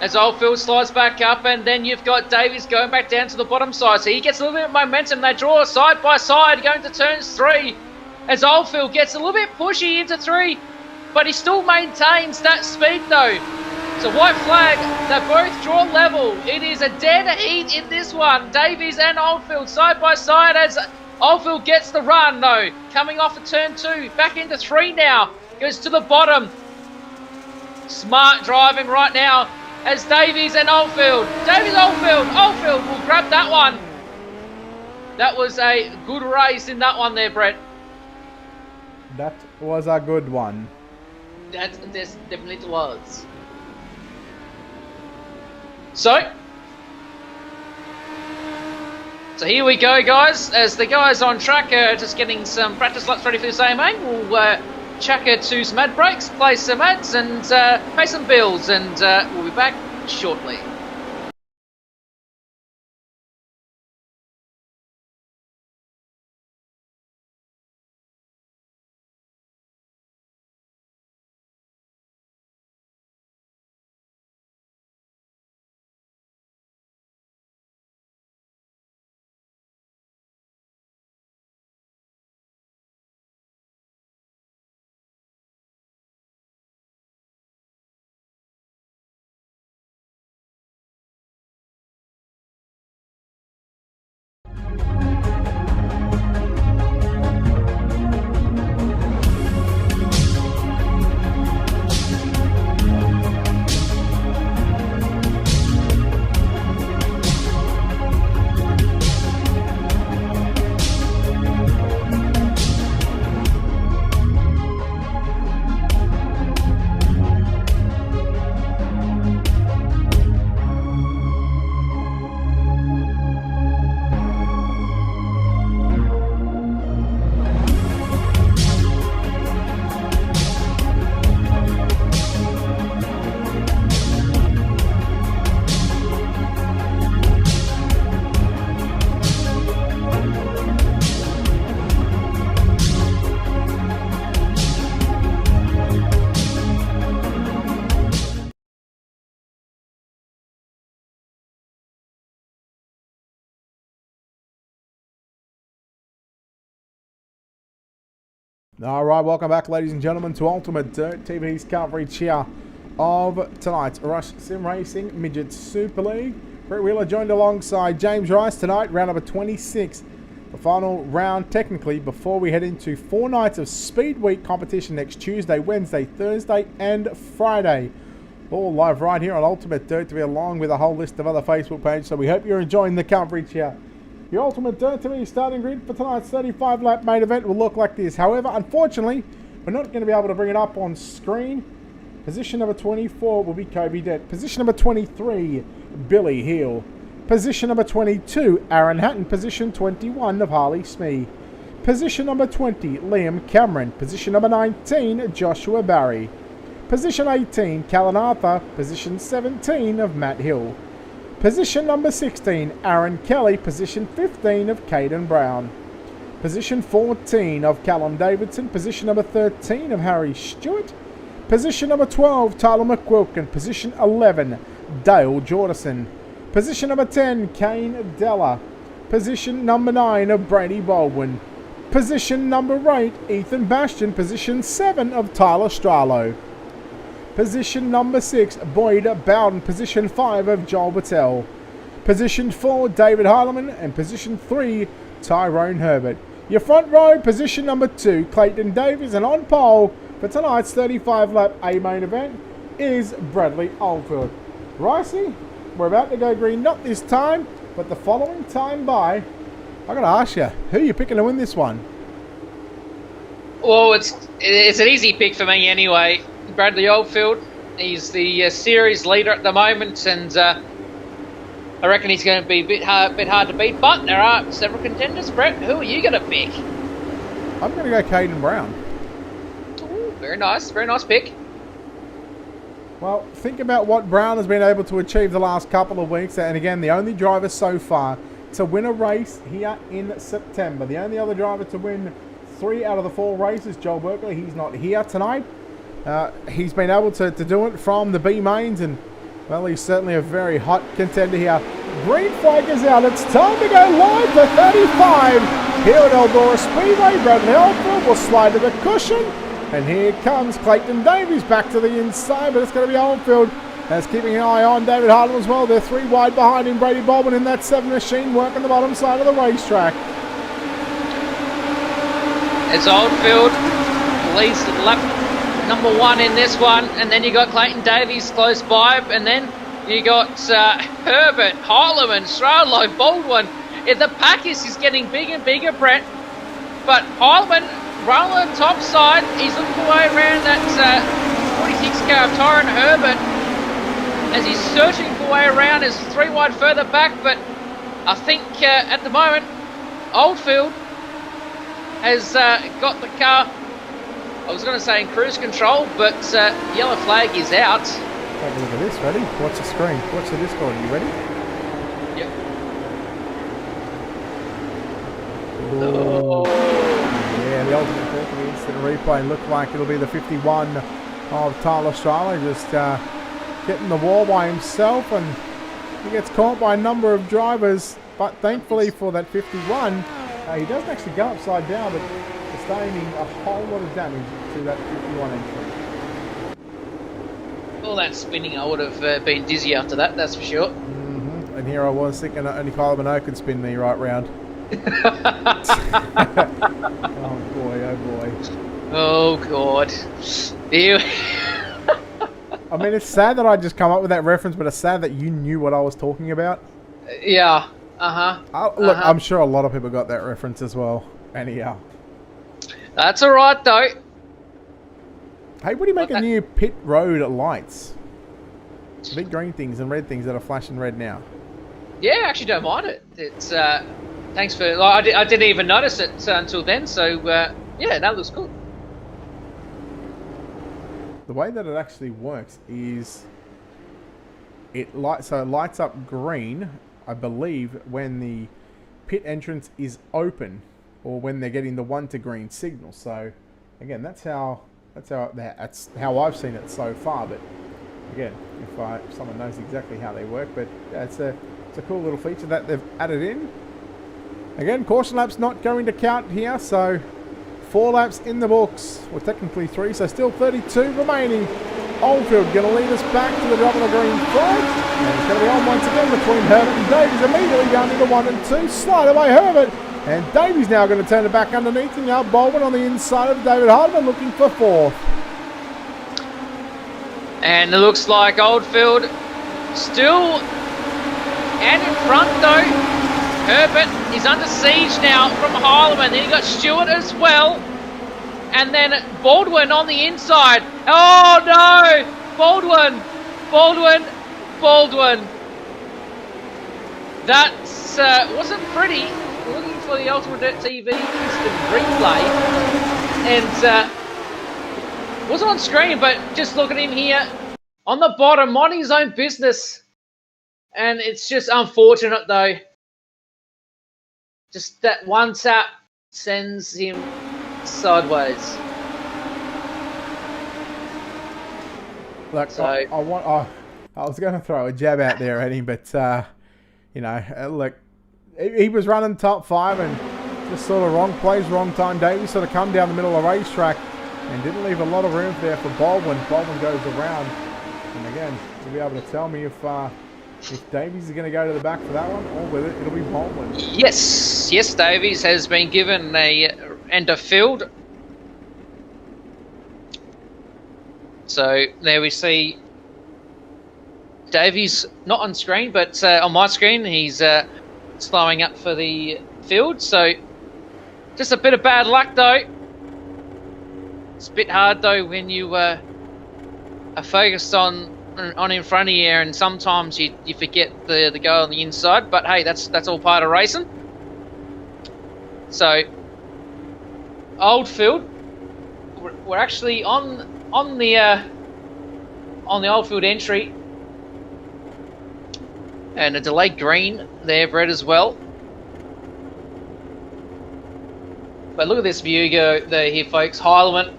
As Oldfield slides back up, and then you've got Davies going back down to the bottom side. So he gets a little bit of momentum. They draw side by side going to turns 3. As Oldfield gets a little bit pushy into 3. But he still maintains that speed though. So white flag, they both draw level. It is a dead heat in this one. Davies and Oldfield side by side as Oldfield gets the run though. Coming off of turn 2, back into 3 now. Goes to the bottom. Smart driving right now as Davies and Oldfield. Davies, Oldfield will grab that one. That was a good race in that one there, Brett. That was a good one. That definitely was. So here we go, guys. As the guys on track are just getting some practice laps ready for this AMA, we'll chuck her to some ad breaks, play some ads, and pay some bills, and we'll be back shortly. All right, welcome back, ladies and gentlemen, to Ultimate Dirt TV's coverage here of tonight's Rush Sim Racing Midget Super League. Brett Wheeler joined alongside James Rice tonight, round number 26. The final round, technically, before we head into 4 nights of Speed Week competition next Tuesday, Wednesday, Thursday, and Friday. All live right here on Ultimate Dirt TV, along with a whole list of other Facebook pages. So we hope you're enjoying the coverage here. The Ultimate Dirt TV starting grid for tonight's 35-lap main event will look like this. However, unfortunately, we're not going to be able to bring it up on screen. Position number 24 will be Kobe Dett. Position number 23, Billy Hill. Position number 22, Aaron Hatton. Position 21 of Harley Smee. Position number 20, Liam Cameron. Position number 19, Joshua Barry. Position 18, Callan Arthur. Position 17 of Matt Hill. Position number 16, Aaron Kelly. Position 15 of Caden Brown. Position 14 of Callum Davidson. Position number 13 of Harry Stewart. Position number 12, Tyler McQuilkin. Position 11, Dale Jordison. Position number 10, Kane Della. Position number 9 of Brady Baldwin. Position number 8, Ethan Bastian. Position 7 of Tyler Stralo. Position number 6, Boyd Bowden. Position 5 of Joel Battelle. Position 4, David Heileman. And position 3, Tyrone Herbert. Your front row, position number 2, Clayton Davies. And on pole for tonight's 35-lap A main event is Bradley Oldfield. Ricey, we're about to go green, not this time, but the following time by. I got to ask you, who are you picking to win this one? Well, it's an easy pick for me anyway. Bradley Oldfield. He's the series leader at the moment, and I reckon he's going to be a bit hard to beat. But there are several contenders. Brett, who are you going to pick? I'm going to go Caden Brown. Ooh, very nice pick. Well, think about what Brown has been able to achieve the last couple of weeks, and again, the only driver so far to win a race here in September. The only other driver to win 3 out of the 4 races, Joel Berkeley. He's not here tonight. He's been able to do it from the B mains, and well, he's certainly a very hot contender here. Green flag is out. It's time to go live for 35 here at Eldora Speedway. Bradley Oldfield will slide to the cushion, and here comes Clayton Davies back to the inside, but it's going to be Oldfield that's keeping an eye on David Harlan as well. They're 3 wide behind him. Brady Baldwin in that 7 machine working the bottom side of the racetrack. It's Oldfield leads lap number 1 in this one, and then you got Clayton Davies close by, and then you got Herbert, Heileman, Stralo, Baldwin. The pack is getting bigger and bigger, Brett. But Heileman rolling top side, he's looking away around that 46 car of Tyrone Herbert as he's searching for way around. Is 3 wide further back, but I think at the moment Oldfield has got the car. I was going to say in cruise control, but yellow flag is out. Take a look at this, ready? Watch the screen. Watch the Discord. Are you ready? Yep. Oh. Yeah, the ultimate call for the instant replay looked like it'll be the 51 of Tyler Stralo, just getting the wall by himself, and he gets caught by a number of drivers, but thankfully for that 51, he doesn't actually go upside down, but sustaining a whole lot of damage to that 51 entry. All that spinning, I would have been dizzy after that, that's for sure. Mm-hmm. And here I was thinking only Kyler Minogue could spin me right round. Oh boy, oh boy. Oh God. Ew. I mean, it's sad that I just come up with that reference, but it's sad that you knew what I was talking about. Yeah. Uh-huh. Look, I'm sure a lot of people got that reference as well. Anyhow. That's alright though. Hey, what do you make of new pit road lights? Big green things and red things that are flashing red now. Yeah, I actually don't mind it. It's thanks for. Like, I didn't even notice it until then. So yeah, that looks cool. The way that it actually works is it lights up green, I believe, when the pit entrance is open, or when they're getting the 1 to green signal. So again, that's how I've seen it so far. But again, if someone knows exactly how they work, but yeah, it's a cool little feature that they've added in. Again, caution lap's not going to count here, so 4 laps in the books. Well, technically 3, so still 32 remaining. Oldfield going to lead us back to the drop of the green flag. And it's going to be on once again between Herbert and Davies. Immediately down into 1 and 2. Slide away Herbert. And Davies now going to turn it back underneath. And now Baldwin on the inside of David Hardeman looking for 4th. And it looks like Oldfield still and in front though. Herbert is under siege now from Heilemann. Then you got Stewart as well. And then Baldwin on the inside. Oh no! Baldwin! That wasn't pretty. Looking for the Ultimate Dirt TV instant replay. And wasn't on screen, but just look at him here. On the bottom, minding his own business. And it's just unfortunate though. Just that one tap sends him sideways. Look, So- I was going to throw a jab out there at him, but you know, look, he was running top 5 and just sort of wrong place, wrong time. Davies sort of come down the middle of the racetrack and didn't leave a lot of room there for Baldwin. Baldwin goes around, and again, you'll be able to tell me if Davies is going to go to the back for that one, or whether it'll be Baldwin. Yes, Davies has been given a end of field. So there we see Davies not on screen, but on my screen he's slowing up for the field. So just a bit of bad luck though. It's a bit hard though when you are focused on in front of you, and sometimes you forget the guy on the inside. But hey, that's all part of racing. So Oldfield, we're actually on the Oldfield entry, and a delayed green there, Brett, as well. But look at this view there here, folks. Heilemann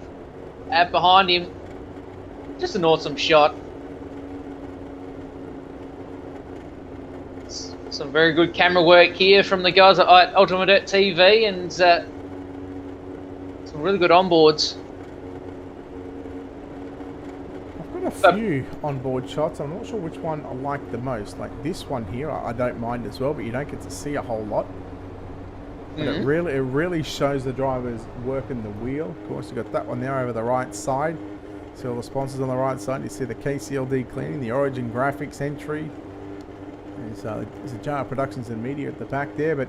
out behind him, just an awesome shot. Some very good camera work here from the guys at Ultimate Dirt TV, and some really good onboards. I've got a few onboard shots. I'm not sure which one I like the most. Like this one here, I don't mind as well, but you don't get to see a whole lot. But it really shows the drivers working the wheel. Of course, you've got that one there over the right side. See all the sponsors on the right side. You see the KCLD cleaning, the Origin Graphics entry. There's a Jar Productions and Media at the back there, but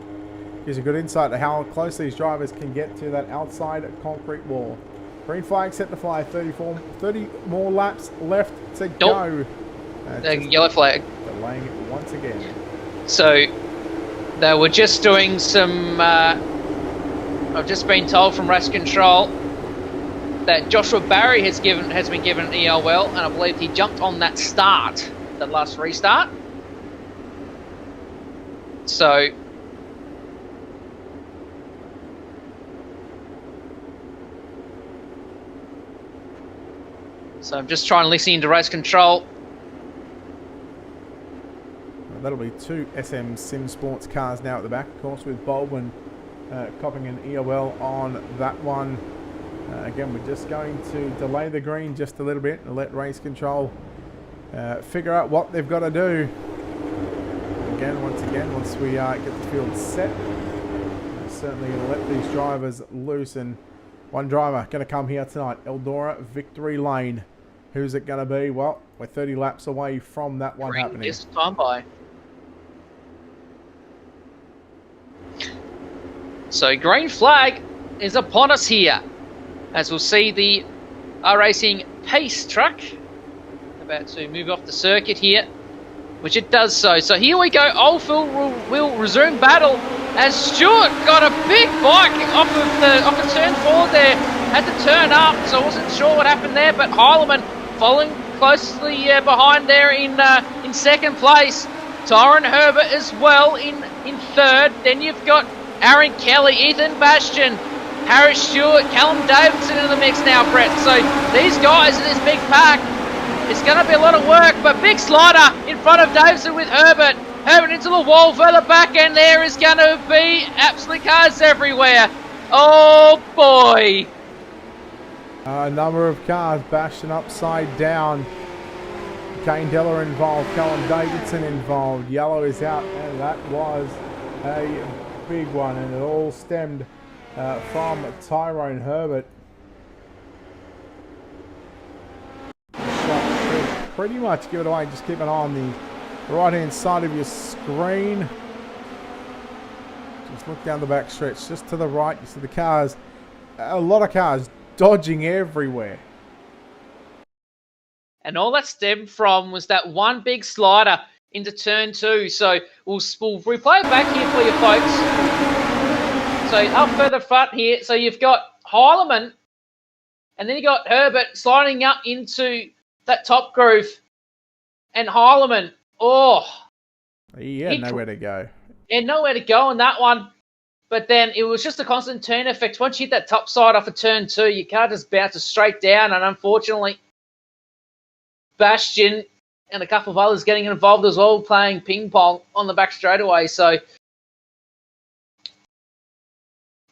gives a good insight to how close these drivers can get to that outside concrete wall. Green flag set to fly. 30 more laps left to go. Yellow flag. Delaying it once again. So they were just doing some. I've just been told from Race Control that Joshua Barry has been given an EOL, and I believe he jumped on that start, that last restart. So I'm just trying to listen into Race Control. That'll be 2 SM Sim Sports cars now at the back, of course, with Baldwin copping an EOL on that one. Again, we're just going to delay the green just a little bit and let Race Control figure out what they've got to do. Once again, once we get the field set, certainly let these drivers loose. And one driver going to come here tonight, Eldora Victory Lane. Who's it going to be? Well, we're 30 laps away from that one happening. This time by. So green flag is upon us here, as we'll see the R-Racing Pace truck about to move off the circuit here, which it does so. So here we go. Oldfield will resume battle as Stewart got a big bike off of turn 4 there. Had to turn up, so I wasn't sure what happened there. But Heilemann following closely behind there in second place. Tyron Herbert as well in third. Then you've got Aaron Kelly, Ethan Bastian, Harris Stewart, Callum Davidson in the mix now, Brett. So these guys in this big pack, it's going to be a lot of work, but big slider in front of Davidson with Herbert. Herbert into the wall, further back, and there is going to be absolute cars everywhere. Oh boy! A number of cars bashing upside down. Kane Deller involved, Colin Davidson involved. Yellow is out, and that was a big one, and it all stemmed from Tyrone Herbert. Shot should pretty much give it away. Just keep an eye on the right-hand side of your screen. Just look down the back stretch, just to the right. You see the cars, a lot of cars dodging everywhere. And all that stemmed from was that one big slider into turn 2. So we'll replay it back here for you folks. So up further front here, so you've got Heilemann, and then you got Herbert sliding up into that top groove. And Heilemann, He had nowhere to go. Yeah, nowhere to go on that one. But then it was just a constant turn effect. Once you hit that top side off of turn 2, your car just bounces straight down. And unfortunately, Bastion and a couple of others getting involved as well, playing ping pong on the back straightaway. So,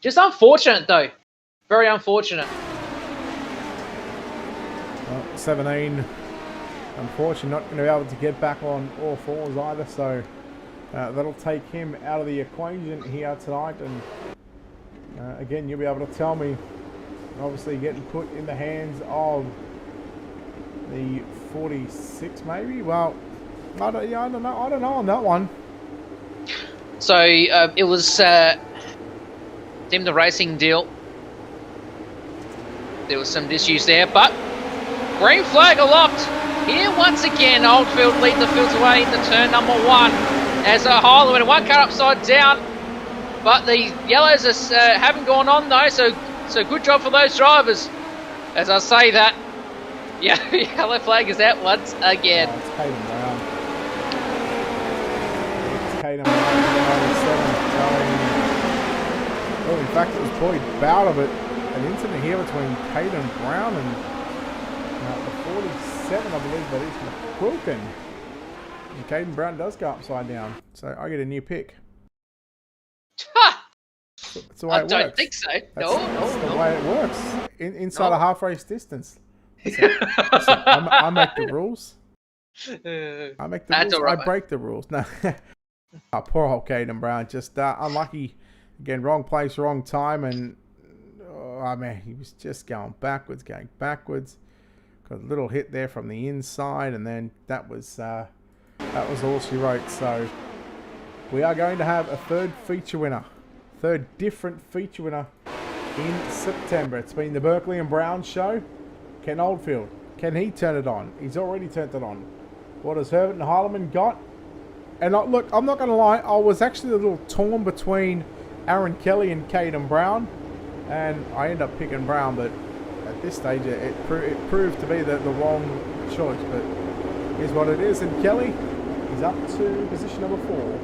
just unfortunate though. Very unfortunate. 17, unfortunately not going to be able to get back on all fours either, so that'll take him out of the equation here tonight. And again, you'll be able to tell me, obviously getting put in the hands of the 46 maybe. Well, I don't know on that one. So it was deemed a racing deal. There was some issues there, but green flag aloft. Here once again, Oldfield lead the fields away into turn number 1 as a Heilemann and one car upside down. But the yellows haven't gone on though, so good job for those drivers. As I say that, yeah, yellow flag is out once again. Oh, it's Caden Brown. It's Caden Brown, going. Oh, in fact, it was probably bout of it. An incident here between Caden Brown and the 47, I believe that is McQuilkin. And Caden Brown does go upside down, so I get a new pick. That's the way it works. I don't think so. That's the way it works. Inside a half race distance. Listen, I make the rules. I make the rules. Right, I break the rules. No, poor old Caden Brown. Just unlucky. Again, wrong place, wrong time, and I mean, he was just going backwards. Got a little hit there from the inside, and then that was all she wrote. So we are going to have a third different feature winner in September. It's been the Berkeley and Brown show. Ken Oldfield, can he turn it on? He's already turned it on. What has Herbert and Heilemann got? And look, I'm not going to lie, I was actually a little torn between Aaron Kelly and Caden Brown, and I ended up picking Brown, but at this stage it proved to be the wrong choice. But here's what it is, and Kelly is up to position number 4.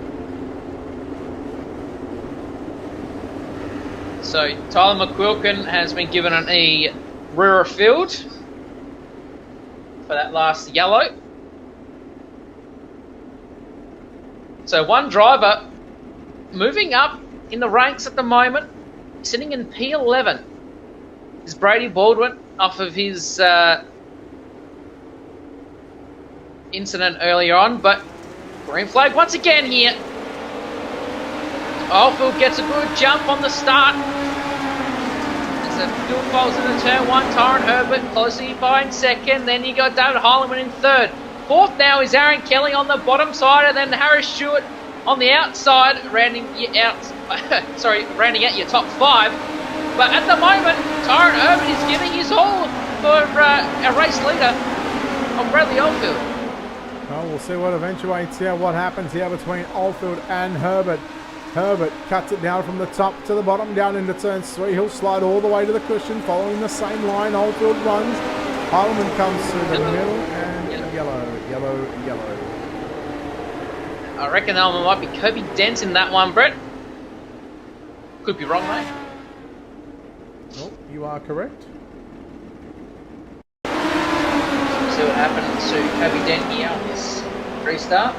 So Tyler McQuilkin has been given a rear field for that last yellow. So one driver moving up in the ranks at the moment, sitting in P11, is Brady Baldwin off of his incident earlier on, but green flag once again here. Oldfield gets a good jump on the start. As the field falls into turn 1, Tyrone Herbert closely by in second. Then you got David Heilemann in third. Fourth now is Aaron Kelly on the bottom side, and then Harris Stewart on the outside, rounding out your top 5. But at the moment, Tyrone Herbert is giving his all for a race leader on Bradley Oldfield. Well, we'll see what eventuates here, what happens here between Oldfield and Herbert. Herbert cuts it down from the top to the bottom, down into turn 3. He'll slide all the way to the cushion, following the same line. Oldfield runs. Heilemann comes through the middle, and yellow. I reckon that one might be Kobe Dent in that one, Brett. Could be wrong, mate. Oh, you are correct. We'll see what happens to Kobe Dent here on this restart.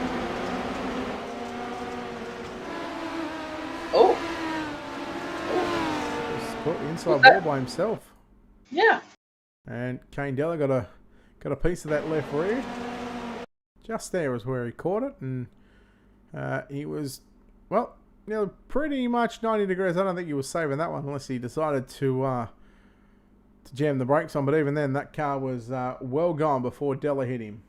caught the inside wall by himself. Yeah. And Kane Della got a piece of that left rear. Just there was where he caught it, and he was, well, pretty much 90 degrees. I don't think he was saving that one unless he decided to jam the brakes on. But even then, that car was well gone before Della hit him.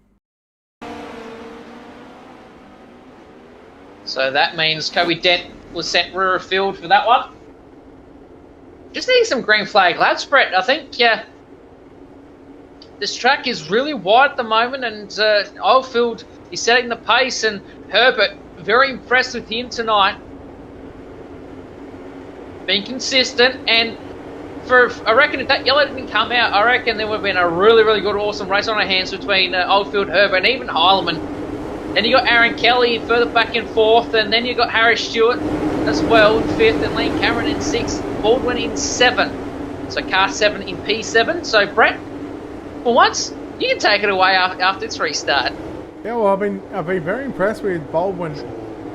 So that means Kobe Dent was sent rear of field for that one. Just needing some green flag laps, Brett. I think this track is really wide at the moment, and Oldfield is setting the pace, and Herbert, very impressed with him tonight. Being consistent, and I reckon if that yellow didn't come out, I reckon there would have been a really, really good, awesome race on our hands between Oldfield, Herbert, and even Heilemann. Then you got Aaron Kelly further back in 4th, and then you got Harry Stewart as well in 5th, and Liam Cameron in 6th, Baldwin in 7th. So car 7 in P7. So Brett, for once, you can take it away after its restart. Yeah, well, I've been very impressed with Baldwin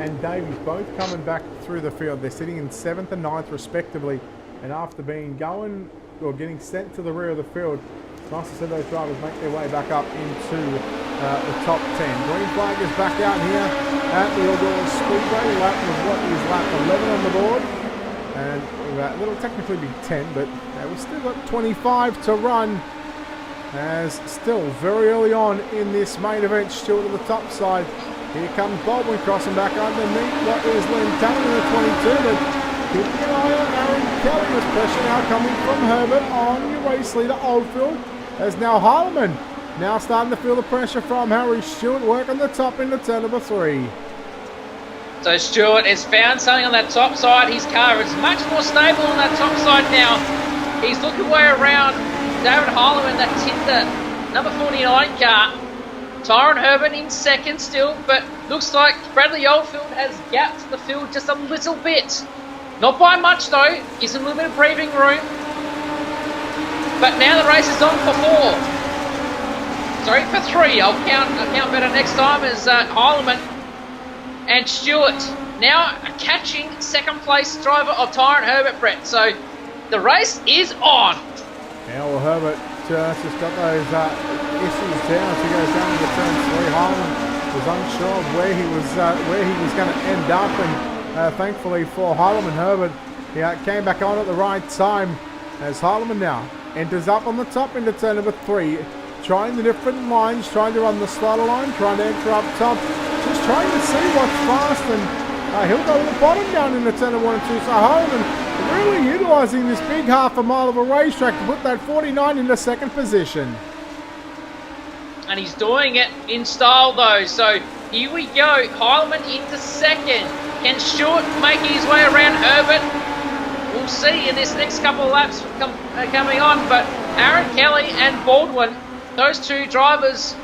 and Davies both coming back through the field. They're sitting in 7th and 9th respectively, and after being going or getting sent to the rear of the field, it's nice to see those drivers make their way back up into the top 10. Green flag is back out here at the Eldora Speedway. Lap of what is lap 11 on the board, and it'll technically be 10, but we've still got 25 to run. As still very early on in this main event, Stewart to the top side. Here comes Baldwin crossing back underneath what is Liam Cameron in the 22, but keeping an eye on Aaron Kelly. With pressure now coming from Herbert on your race leader Oldfield. As now Heilemann now starting to feel the pressure from Harry Stewart. Work on the top into turn number 3. So Stewart has found something on that top side. His car is much more stable on that top side now. He's looking way around David Heilemann, that Tinder number 49 car. Tyron Herbert in 2nd still, but looks like Bradley Oldfield has gapped the field just a little bit. Not by much though, gives him a little bit of breathing room. But now the race is on for 4. Sorry, for 3. I'll count better next time as Heilemann and Stewart now catching 2nd place driver of Tyron Herbert, Brett. So the race is on. Yeah, well, Herbert just got those issues down as he goes down to the turn 3. Heilemann was unsure of where he was going to end up, and thankfully for Heilemann, Herbert came back on at the right time as Heilemann now enters up on the top into turn number 3, trying the different lines, trying to run the slider line, trying to enter up top, just trying to see what's fast, and he'll go to the bottom down into turn number 1 and 2. So Heilemann really utilising this big half a mile of a racetrack to put that 49 into 2nd position. And he's doing it in style though. So here we go. Heilemann into 2nd. Can Stewart make his way around Herbert? We'll see in this next couple of laps coming on. But Aaron Kelly and Baldwin, those two drivers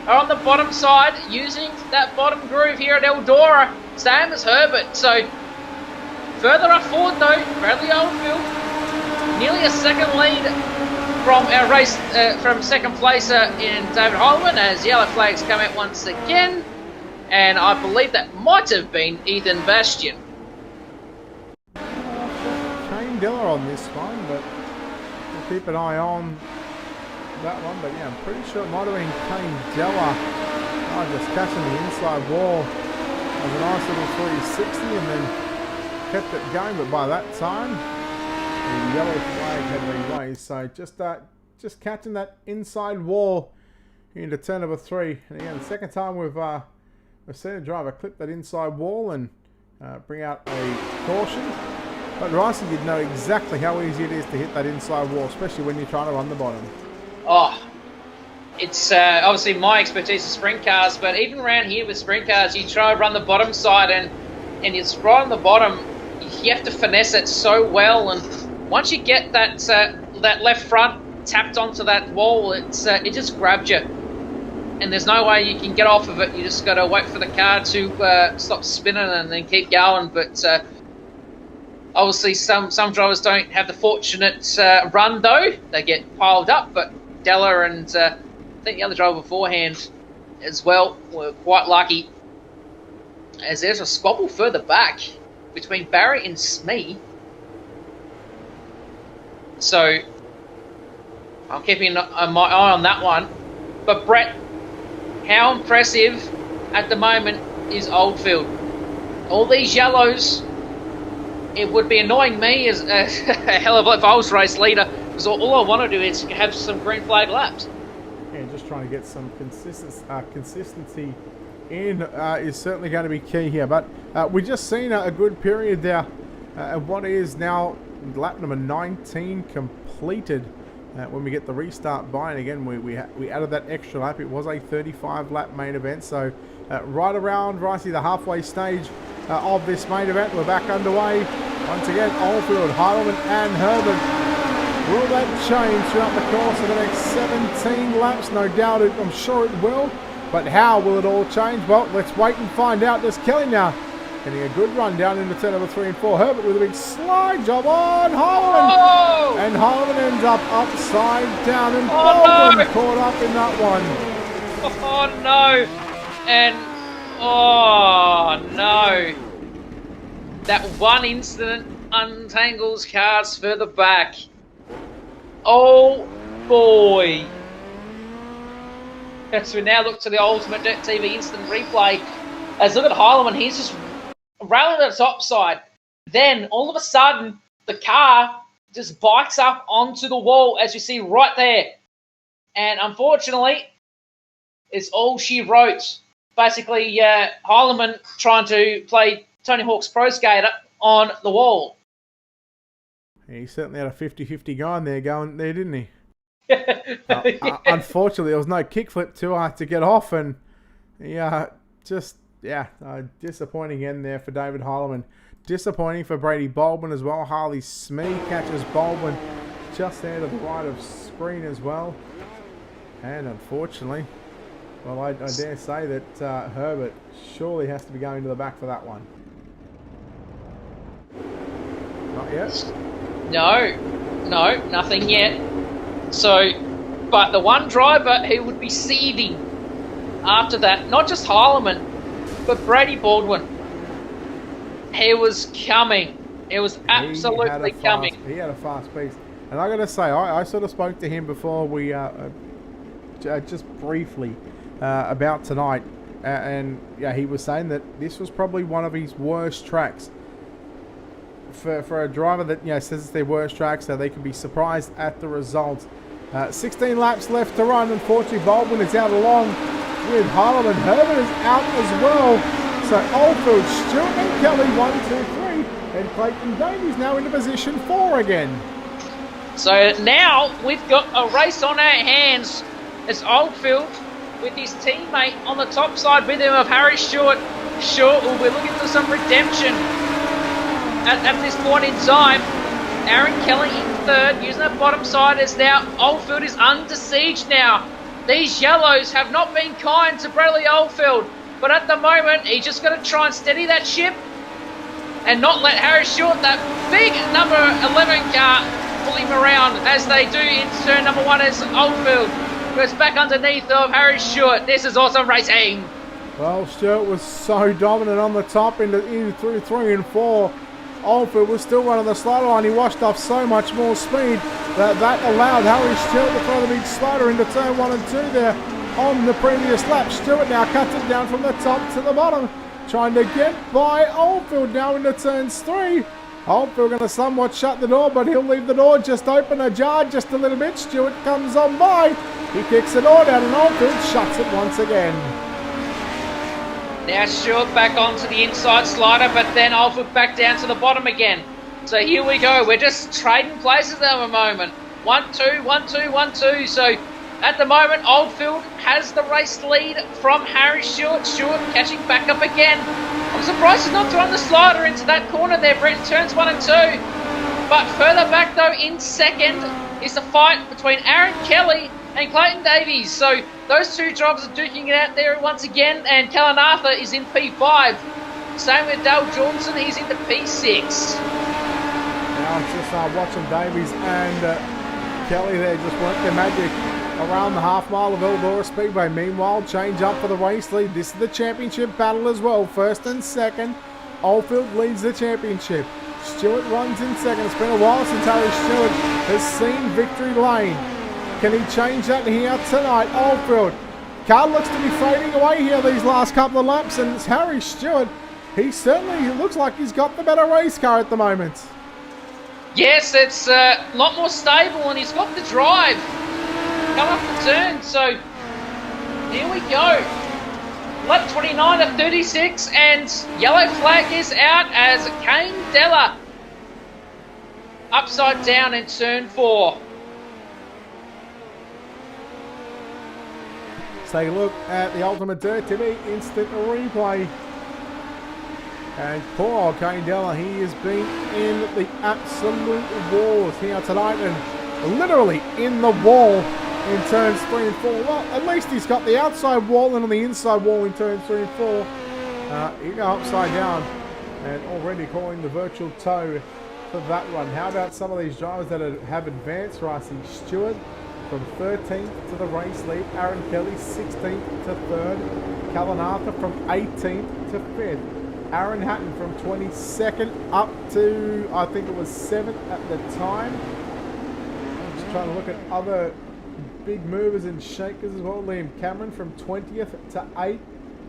are on the bottom side using that bottom groove here at Eldora. Same as Herbert. So further up forward though, Bradley Oldfield, nearly a 2nd lead from our race, from 2nd placer in David Heilemann, as yellow flags come out once again, and I believe that might have been Ethan Bastian. Kane Della on this one, but we'll keep an eye on that one. But yeah, I'm pretty sure it might have been Kane Della. Just catching the inside wall as a nice little 360, and then kept it going, but by that time the yellow flag had been raised. So just catching that inside wall into turn number 3, and again the second time we've seen a driver clip that inside wall and bring out a caution. But Ryson did know exactly how easy it is to hit that inside wall, especially when you're trying to run the bottom. Oh, it's obviously my expertise is sprint cars, but even around here with sprint cars, you try to run the bottom side and it's right on the bottom. You have to finesse it so well, and once you get that that left front tapped onto that wall, it just grabs you, and there's no way you can get off of it. You just got to wait for the car to stop spinning and then keep going. But obviously, some drivers don't have the fortunate run though; they get piled up. But Della and I think the other driver beforehand as well were quite lucky, as there's a squabble further back between Barry and Smee. So I'm keeping my eye on that one. But Brett, how impressive at the moment is Oldfield? All these yellows. It would be annoying me as a hell of a lot if I was race leader, because all I want to do is have some green flag laps. Yeah, just trying to get some consistency in is certainly going to be key here. But we've just seen a good period there. What is now lap number 19 completed. When we get the restart by, and again we added that extra lap. It was a 35 lap main event, so right around Ricey, the halfway stage of this main event, we're back underway. Once again, Oldfield, Heidelman and Herbert. Will that change throughout the course of the next 17 laps? No doubt I'm sure it will. But how will it all change? Well, let's wait and find out. There's Kelly now getting a good run down into turn number 3 and 4. Herbert with a big slide job on Heidelman. Oh! And Heidelman ends up upside down, and Baldwin caught up in that one. Oh no! And oh no! That one incident untangles cars further back. Oh boy! As we now look to the Ultimate Dirt TV instant replay, as look at Heidelman, he's just railing to the top side. Then all of a sudden, the car just bikes up onto the wall, as you see right there. And unfortunately, it's all she wrote. Basically, Heidelman trying to play Tony Hawk's Pro Skater on the wall. He certainly had a 50-50 going there, didn't he? Yeah. Unfortunately, there was no kickflip to get off, and disappointing end there for David Heidelman. Disappointing for Brady Baldwin as well. Harley Smee catches Baldwin just there to the right of screen as well. And unfortunately, well, I dare say that Herbert surely has to be going to the back for that one. Not yet? No, nothing yet. So, but the one driver who would be seething after that, not just Heidelman, but Brady Baldwin. He was coming. It was absolutely coming. He had a fast pace. And I got to say, I sort of spoke to him before we, just briefly, about tonight. And yeah, he was saying that this was probably one of his worst tracks. For a driver that says it's their worst track, so they can be surprised at the results. 16 laps left to run. Unfortunately, Baldwin is out along with Heidelman. Herbert is out as well. So Oldfield, Stewart and Kelly 1, 2, 3, and Clayton Davies now into position 4 again. So now we've got a race on our hands as Oldfield with his teammate on the top side with him of Harry Stewart. Stewart will be looking for some redemption at this point in time. Aaron Kelly in third, using that bottom side as now Oldfield is under siege now. These yellows have not been kind to Bradley Oldfield, but at the moment he's just got to try and steady that ship and not let Harry Stewart, that big number 11 car, pull him around as they do in turn number 1 as Oldfield goes back underneath of Harry Stewart. This is awesome racing. Well, Stewart was so dominant on the top in through 3 and 4. Oldfield was still running the slider line. He washed off so much more speed that allowed Harry Stewart to throw the big slider into turn 1 and 2 there on the previous lap. Stewart now cuts it down from the top to the bottom, trying to get by Oldfield now into turns 3. Oldfield going to somewhat shut the door, but he'll leave the door just open, ajar just a little bit. Stewart comes on by. He kicks the door down and Oldfield shuts it once again. Now Stewart back onto the inside slider, but then Oldfield back down to the bottom again. So here we go. We're just trading places at the moment. 1-2, 1-2, 1-2. So at the moment, Oldfield has the race lead from Harry Stewart. Stewart catching back up again. I'm surprised he's not throwing the slider into that corner there, Brent, turns 1 and 2. But further back, though, in second is the fight between Aaron Kelly and Clayton Davies. So those two drivers are duking it out there once again, and Callan Arthur is in P5. Same with Dale Jordanson, he's into P6. Now it's just watching Davies and Kelly there just work their magic around the half mile of Eldora Speedway. Meanwhile, change up for the race lead. This is the championship battle as well. First and second, Oldfield leads the championship. Stewart runs in second. It's been a while since Harry Stewart has seen victory lane. Can he change that here tonight? Oldfield. Car looks to be fading away here these last couple of laps, and it's Harry Stewart. He certainly looks like he's got the better race car at the moment. Yes, it's a lot more stable, and he's got the drive. Come up the turn, so here we go. Lap 29 to 36, and yellow flag is out as Kane Della upside down in turn 4. Let's take a look at the Ultimate Dirt TV instant replay. And poor old Kane Della, he has been in the absolute wars here tonight, and literally in the wall in turns 3 and 4. Well, at least he's got the outside wall and on the inside wall in turns 3 and 4. You go upside down, and already calling the virtual toe for that one. How about some of these drivers that have advanced? Ricey Stewart from 13th to the race lead. Aaron Kelly 16th to 3rd. Callan Arthur from 18th to 5th. Aaron Hatton from 22nd up to, I think it was 7th at the time. I'm just trying to look at other big movers and shakers as well. Liam Cameron from 20th to 8th.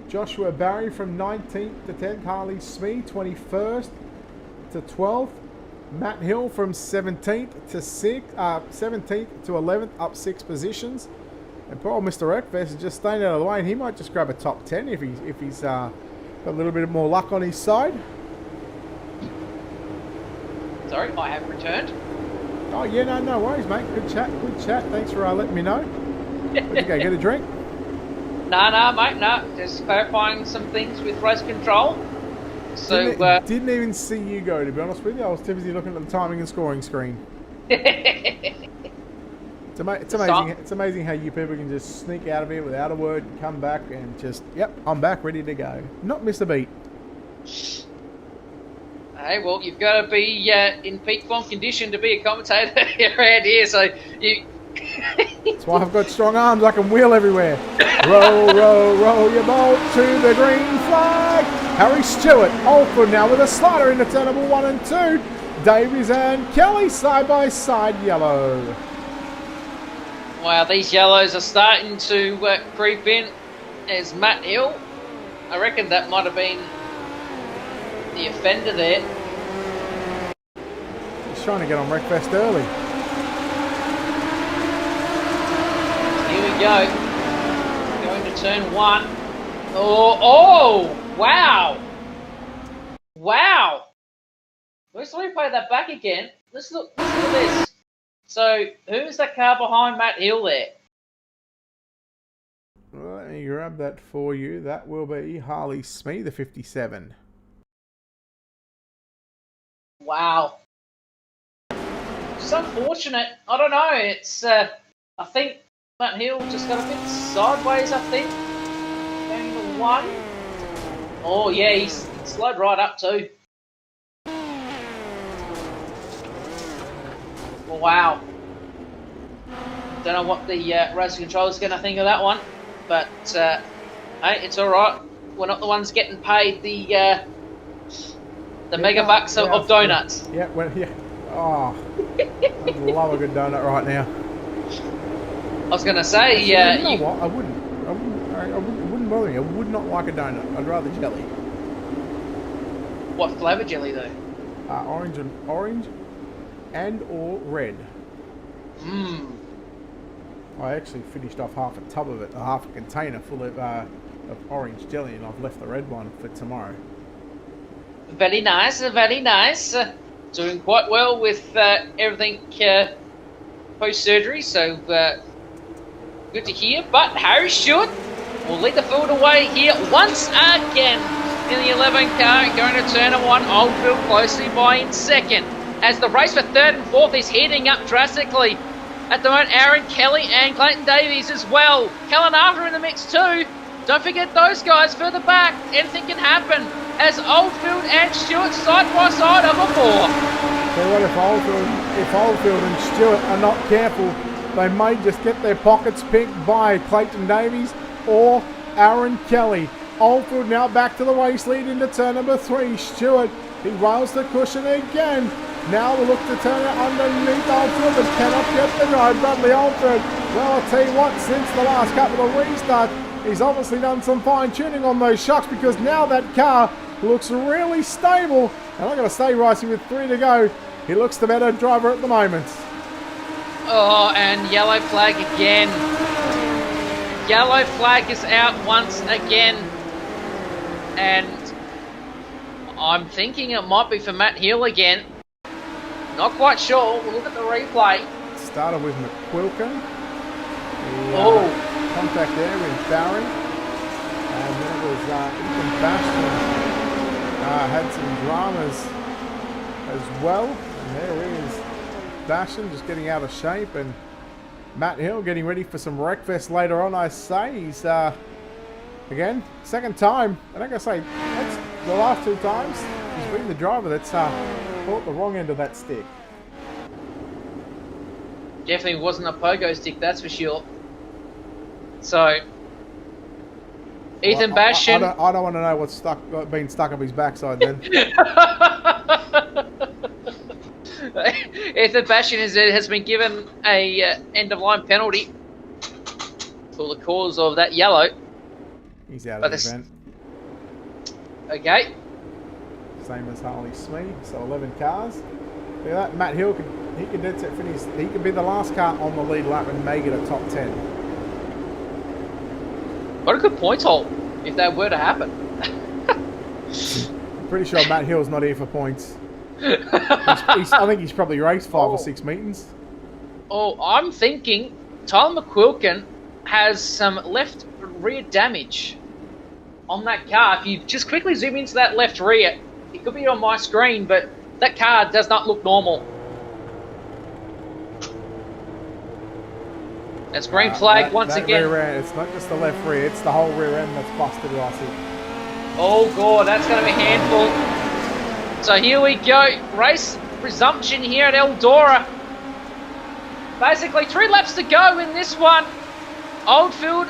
Joshua Barry from 19th to 10th. Harley Smee 21st to 12th. Matt Hill from 17th to 17th to 11th, up 6 positions. And poor old Mr. Eckfest is just staying out of the way, and he might just grab a top 10 if he's got a little bit more luck on his side. Sorry, I have returned. Oh yeah, no worries, mate. Good chat. Thanks for letting me know. Where'd you go, get a drink? No, mate, no. Just clarifying some things with race control. So didn't even see you go, to be honest with you. I was too busy looking at the timing and scoring screen. It's amazing. It's amazing how you people can just sneak out of here without a word and come back and just, yep, I'm back, ready to go. Not miss a beat. Hey, well, you've got to be in peak form condition to be a commentator around here, so you... That's why I've got strong arms. I can wheel everywhere. Row, row, row your boat to the green flag. Harry Stewart, Alford now with a slider into turn number 1 and 2. Davies and Kelly side by side, yellow. Wow, these yellows are starting to creep in. There's Matt Hill. I reckon that might have been the offender there. He's trying to get on Wreckfest early. Here we go. Going to turn 1. Oh, wow. Wow. Let's replay that back again. Let's look at this. So, who's the car behind Matt Hill there? Let me grab that for you. That will be Harley Smee, the 57. Wow. It's unfortunate. I don't know. It's, I think Matt Hill just got a bit sideways, I think. Going to 1. Oh, yeah, he's slowed right up too. Well, wow. Don't know what the race controller is going to think of that one, but hey, it's all right. We're not the ones getting paid the mega bucks of donuts. Yeah, well, yeah. Oh, I'd love a good donut right now. I was going to say, you know what? I wouldn't bother me. I would not like a donut. I'd rather jelly. What flavour jelly though? Orange and or red. Mmm. I actually finished off half a tub of it, half a container full of orange jelly, and I've left the red one for tomorrow. Very nice, very nice. Doing quite well with everything post-surgery, so good to hear. But Harry Stewart will lead the field away here once again in the 11 car, going to turn 1. Oldfield closely by in second. As the race for 3rd and 4th is heating up drastically. At the moment, Aaron Kelly and Clayton Davies as well. Callan Arthur in the mix too. Don't forget those guys further back. Anything can happen as Oldfield and Stewart side by side over 4. So what, if Oldfield and Stewart are not careful, they may just get their pockets picked by Clayton Davies or Aaron Kelly. Oldfield now back to the race lead into turn number 3. Stewart, he rails the cushion again. Now we'll look to turn it underneath Oldfield, but cannot get the drive. Bradley Oldfield, well, I'll tell you what, since the last couple of restarts, he's obviously done some fine tuning on those shocks, because now that car looks really stable. And I'm going to say, Ricey, with 3 to go, he looks the better driver at the moment. Oh, and yellow flag again. Yellow flag is out once again. And I'm thinking it might be for Matt Hill again. Not quite sure. We'll look at the replay. Started with McQuilkin. Contact there with Barry. And then it was Ethan Bastian. Had some dramas as well. And there is Bastian just getting out of shape. And Matt Hill getting ready for some Wreckfest later on, I say. He's, again, second time. And I'm going to say, that's the last 2 times he's been the driver that's caught the wrong end of that stick. Definitely wasn't a pogo stick, that's for sure. So, Ethan Bastian. I don't want to know what's been stuck up his backside then. Ethan Bastian has been given a end-of-line penalty for the cause of that yellow. He's out of the event. Okay. Same as Harley Smee, so 11 cars. Look at that, Matt Hill, he could dead set finish. He could be the last car on the lead lap and make it a top 10. What a good points haul, if that were to happen. I'm pretty sure Matt Hill's not here for points. I think he's probably raced 5 or 6 meetings. Oh, I'm thinking Tyler McQuilkin has some left rear damage on that car. If you just quickly zoom into that left rear, it could be on my screen, but that car does not look normal. That's green flag once again. Rear end, it's not just the left rear, it's the whole rear end that's busted, Rossi. Oh god, that's going to be a handful. So here we go. Race resumption here at Eldora. Basically 3 laps to go in this one. Oldfield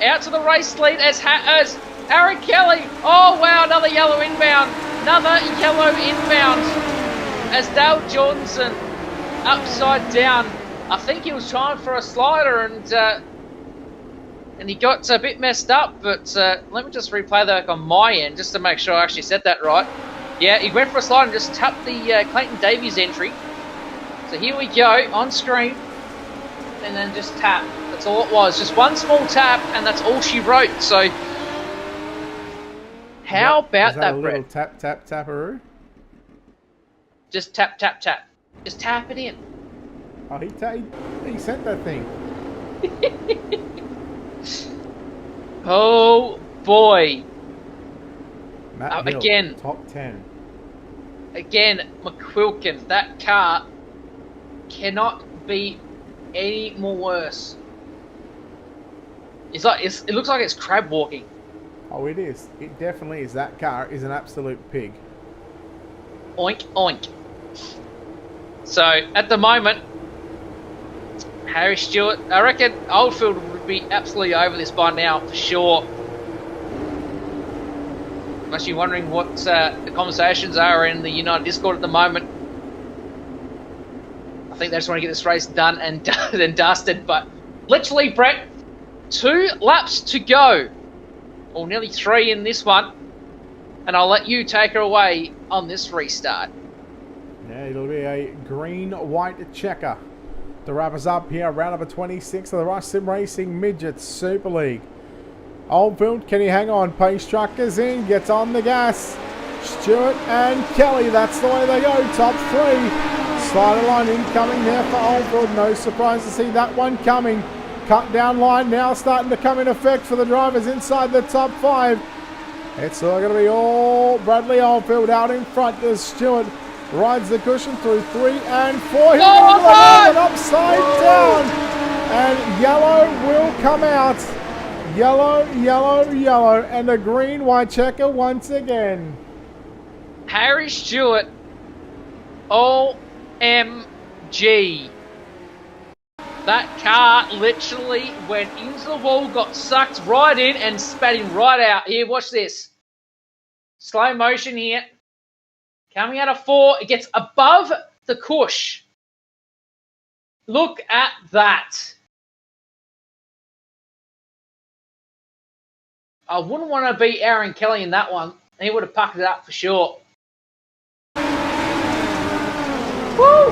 out to the race lead as Harry Kelly. Oh wow, another yellow inbound. Another yellow inbound as Dale Johnson upside down. I think he was trying for a slider and he got a bit messed up, but let me just replay that on my end just to make sure I actually said that right. Yeah, he went for a slider and just tapped the Clayton Davies entry. So here we go on screen, and then just tap. That's all it was, just one small tap, and that's all she wrote. So how about that, Brett? Tap, tap, taparoo? Just tap, tap, tap. Just tap it in. Oh, he sent that thing. Oh boy. Matt Hill, again. Top 10. Again, McQuilkin. That car cannot be any more worse. It looks like it's crab walking. Oh, it is. It definitely is. That car is an absolute pig. Oink, oink. So, at the moment, Harry Stewart, I reckon Oldfield would be absolutely over this by now, for sure. Must be wondering what the conversations are in the United Discord at the moment. I think they just want to get this race done and dusted, but literally, Brett, 2 laps to go. Or nearly 3 in this one. And I'll let you take her away on this restart. Yeah, it'll be a green-white checker to wrap us up here. Round number 26 of the Rush Sim Racing Midget Super League. Oldfield, can he hang on? Pace truckers in, gets on the gas. Stewart and Kelly, that's the way they go. Top 3. Slider line incoming there for Oldfield. No surprise to see that one coming. Cut down line now starting to come in effect for the drivers inside the top 5. It's all going to be all Bradley Oldfield out in front as Stewart rides the cushion through 3 and 4. He'll an upside down. And yellow will come out. Yellow, yellow, yellow. And a green white checker once again. Harry Stewart. OMG. That car literally went into the wall, got sucked right in, and spat him right out. Here, watch this. Slow motion here. Coming out of 4, it gets above the cush. Look at that. I wouldn't want to beat Aaron Kelly in that one. He would have pucked it up for sure. Woo!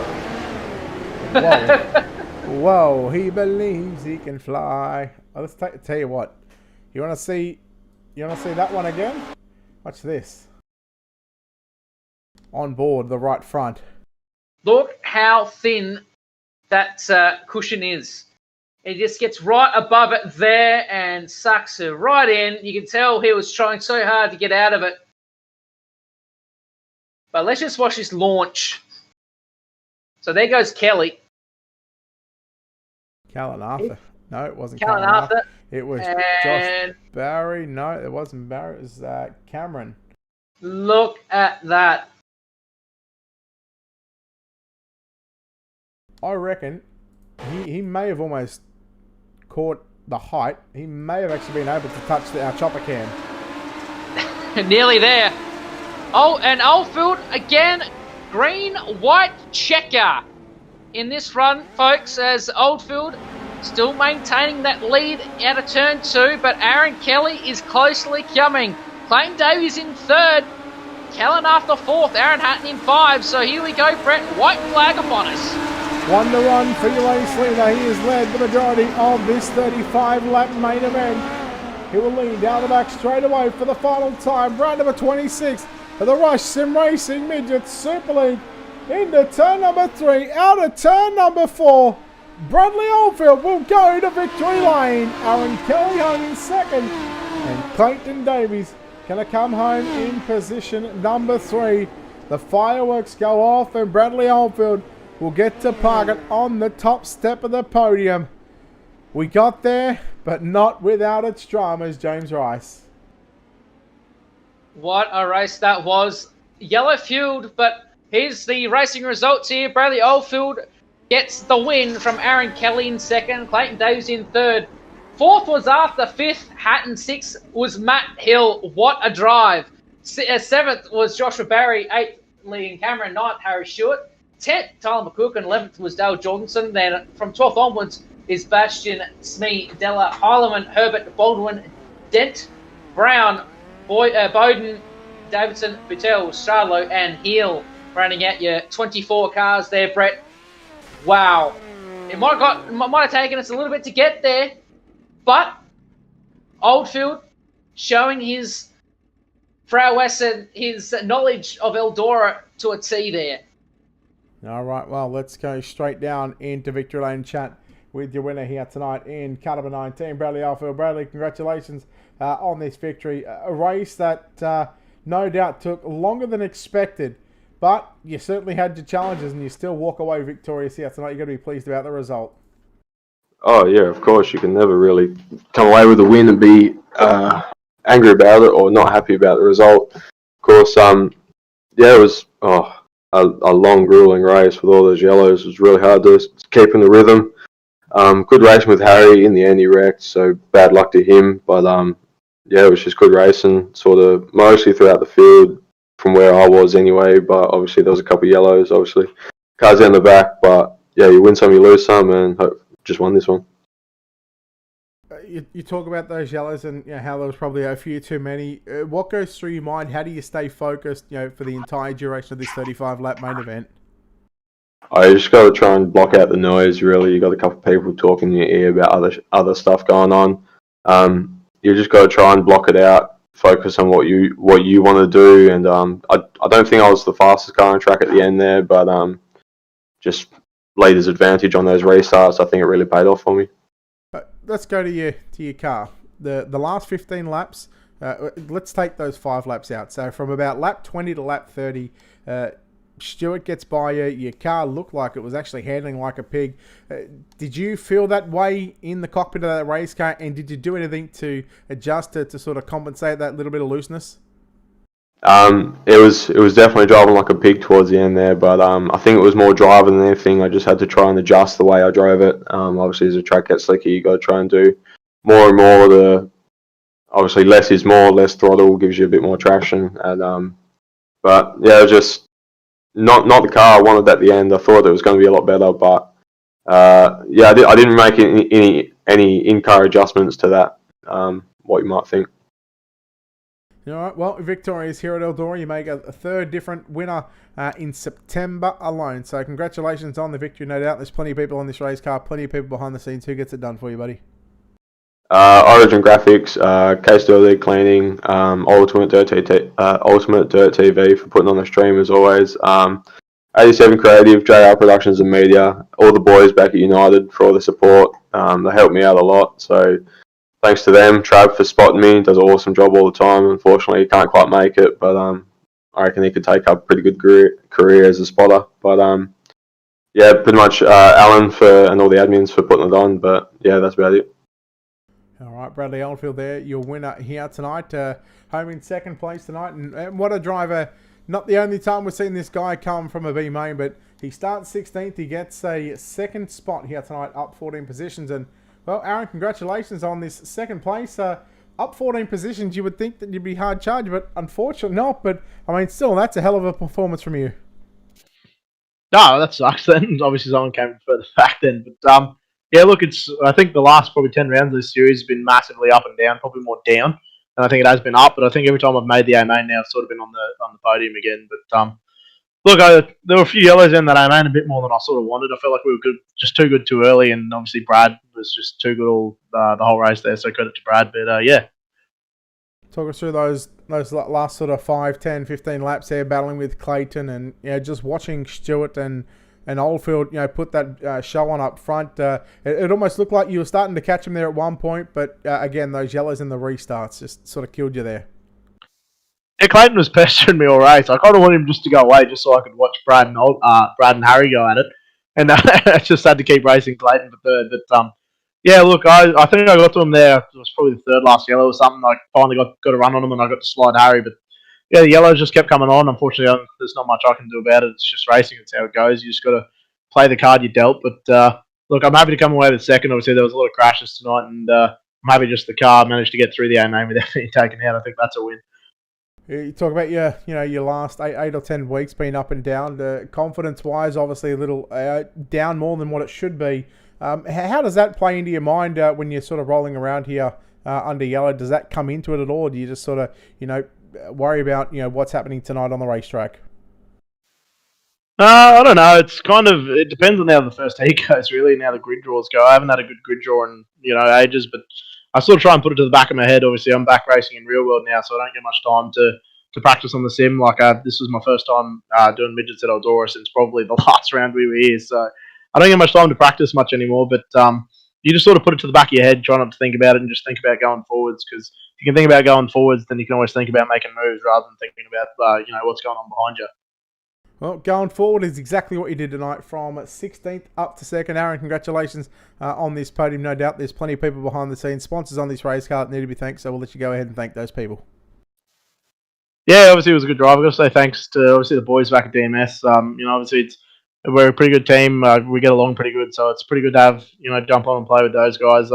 Whoa. Whoa, he believes he can fly. Oh, let's tell you what. You want to see that one again? Watch this. On board the right front. Look how thin that cushion is. It just gets right above it there and sucks it right in. You can tell he was trying so hard to get out of it. But let's just watch this launch. So there goes Kelly. Callan Arthur. No, it wasn't Callan Callan Arthur. It was And Josh Barry. No, it wasn't Barry. It was Cameron. look at that. I reckon he may have almost caught the height. He may have actually been able to touch our chopper cam. Nearly there. Oh, and Oldfield again. Green, white checker in this run, folks, as Oldfield still maintaining that lead out of turn 2, but Aaron Kelly is closely coming. Clayton Davies in 3rd. Callan after 4th. Aaron Hatton in 5. So here we go, Brett. White flag upon us. 1 to 1 for your race leader. He has led the majority of this 35-lap main event. He will lead down the back straight away for the final time. Round number 26 of the Rush Sim Racing Midget Super League. Into turn number 3, out of turn number 4. Bradley Oldfield will go to victory lane. Aaron Kelly home in 2nd. And Clayton Davies going to come home in position number 3. The fireworks go off and Bradley Oldfield will get to park it on the top step of the podium. We got there, but not without its dramas, James Rice. What a race that was. Yellow fueled, but here's the racing results here. Bradley Oldfield gets the win from Aaron Kelly in 2nd. Clayton Davies in 3rd. 4th was Arthur. 5th, Hatton. 6th was Matt Hill. What a drive. 7th was Joshua Barry. 8th, Lee and Cameron. 9th, Harry Stewart. 10th, Tyler McCook. And 11th was Dale Jorgensen. Then from 12th onwards is Bastian, Smee, Della, Heileman, Herbert, Baldwin, Dent, Brown, Bowden, Davidson, Patel, Stralo, and Heel. Rounding out your 24 cars there, Brett. Wow. It might have taken us a little bit to get there, but Oldfield showing his prowess and his knowledge of Eldora to a T there. All right, well, let's go straight down into Victory Lane chat with your winner here tonight in car number 19, Bradley Oldfield. Bradley, congratulations on this victory. A race that no doubt took longer than expected, but you certainly had your challenges and you still walk away victorious here tonight. You've got to be pleased about the result. Oh, yeah, of course. You can never really come away with a win and be angry about it or not happy about the result. Of course, yeah, it was a long, grueling race with all those yellows. It was really hard to keep in the rhythm. Good racing with Harry. In the end, he wrecked, so bad luck to him. But, yeah, it was just good racing, sort of mostly throughout the field from where I was anyway. But obviously there was a couple of yellows, obviously. Cars down the back, but, yeah, you win some, you lose some, and just won this one. You talk about those yellows and how there was probably a few too many. What goes through your mind? How do you stay focused for the entire duration of this 35-lap main event? I just got to try and block out the noise, really. You got a couple of people talking in your ear about other stuff going on. You just got to try and block it out, focus on what you want to do. And I don't think I was the fastest car on track at the end there, but just leader's advantage on those restarts, I think it really paid off for me. Let's go to your car. The last 15 laps, let's take those 5 laps out. So from about lap 20 to lap 30, Stewart gets by you. Your car looked like it was actually handling like a pig. Did you feel that way in the cockpit of that race car? And did you do anything to adjust to sort of compensate that little bit of looseness? It was definitely driving like a pig towards the end there, but I think it was more driving than anything. I just had to try and adjust the way I drove it. Obviously, as the track gets slicker, you got to try and do more and more of the. Obviously, less is more. Less throttle gives you a bit more traction, and but yeah, just not the car I wanted at the end. I thought it was going to be a lot better, but yeah, I didn't make any in-car adjustments to that. What you might think. All right, well, victorious here at Eldora. You make a third different winner in September alone. So congratulations on the victory, no doubt. There's plenty of people on this race car, plenty of people behind the scenes. Who gets it done for you, buddy? Origin Graphics, K-Store League Cleaning, Ultimate Dirt TV for putting on the stream as always. 87 Creative, JR Productions and Media, all the boys back at United for all the support. They helped me out a lot, so thanks to them. Trav for spotting me, does an awesome job all the time. Unfortunately, he can't quite make it, but I reckon he could take up a pretty good career as a spotter. But yeah, pretty much Alan and all the admins for putting it on. But yeah, that's about it. All right, Bradley Oldfield there, your winner here tonight. Home in second place tonight. And what a driver. Not the only time we've seen this guy come from a B main, but he starts 16th. He gets a second spot here tonight, up 14 positions. And, well, Aaron, congratulations on this second place. Up 14 positions, you would think that you'd be hard charged, but unfortunately not. But, I mean, still, that's a hell of a performance from you. No, that sucks then. Obviously, someone came further back then. But, yeah, look, I think the last probably 10 rounds of this series has been massively up and down, probably more down. And I think it has been up, but I think every time I've made the A main now, I've sort of been on the podium again. But look, there were a few yellows in that A main, a bit more than I sort of wanted. I felt like we were good, just too good too early, and obviously Brad was just too good the whole race there. So credit to Brad. But yeah, talk us through those last sort of 5, 10, 15 laps there, battling with Clayton, and just watching Stewart and Oldfield, put that show on up front. It almost looked like you were starting to catch him there at one point, but again, those yellows in the restarts just sort of killed you there. Yeah, Clayton was pestering me all race. I kind of wanted him just to go away, just so I could watch Brad and Harry go at it, and I just had to keep racing Clayton for third. But yeah, look, I think I got to him there. It was probably the third last yellow or something. I finally got a run on him, and I got to slide Harry, but. Yeah, the yellows just kept coming on. Unfortunately, there's not much I can do about it. It's just racing. It's how it goes. You just got to play the card you dealt. But look, I'm happy to come away with second. Obviously, there was a lot of crashes tonight, and I'm happy just the car managed to get through the A main without being taken out. I think that's a win. You talk about your last 8 or 10 weeks being up and down. Confidence-wise, obviously a little down more than what it should be. How does that play into your mind when you're sort of rolling around here under yellow? Does that come into it at all? Or do you just sort of worry about what's happening tonight on the racetrack? I don't know. It depends on how the first heat goes, really, and how the grid draws go. I haven't had a good grid draw in ages, but I sort of try and put it to the back of my head. Obviously, I'm back racing in real world now, so I don't get much time to practice on the sim. Like this was my first time doing midgets at Eldora since probably the last round we were here, so I don't get much time to practice much anymore. But you just sort of put it to the back of your head, try not to think about it, and just think about going forwards. Because if you can think about going forwards, then you can always think about making moves rather than thinking about what's going on behind you. Well, going forward is exactly what you did tonight, from 16th up to second. Aaron, congratulations on this podium. No doubt there's plenty of people behind the scenes, sponsors on this race car that need to be thanked, so we'll let you go ahead and thank those people. Yeah, obviously it was a good drive. I've got to say thanks to obviously the boys back at DMS. Obviously we're a pretty good team. We get along pretty good, so it's pretty good to have jump on and play with those guys.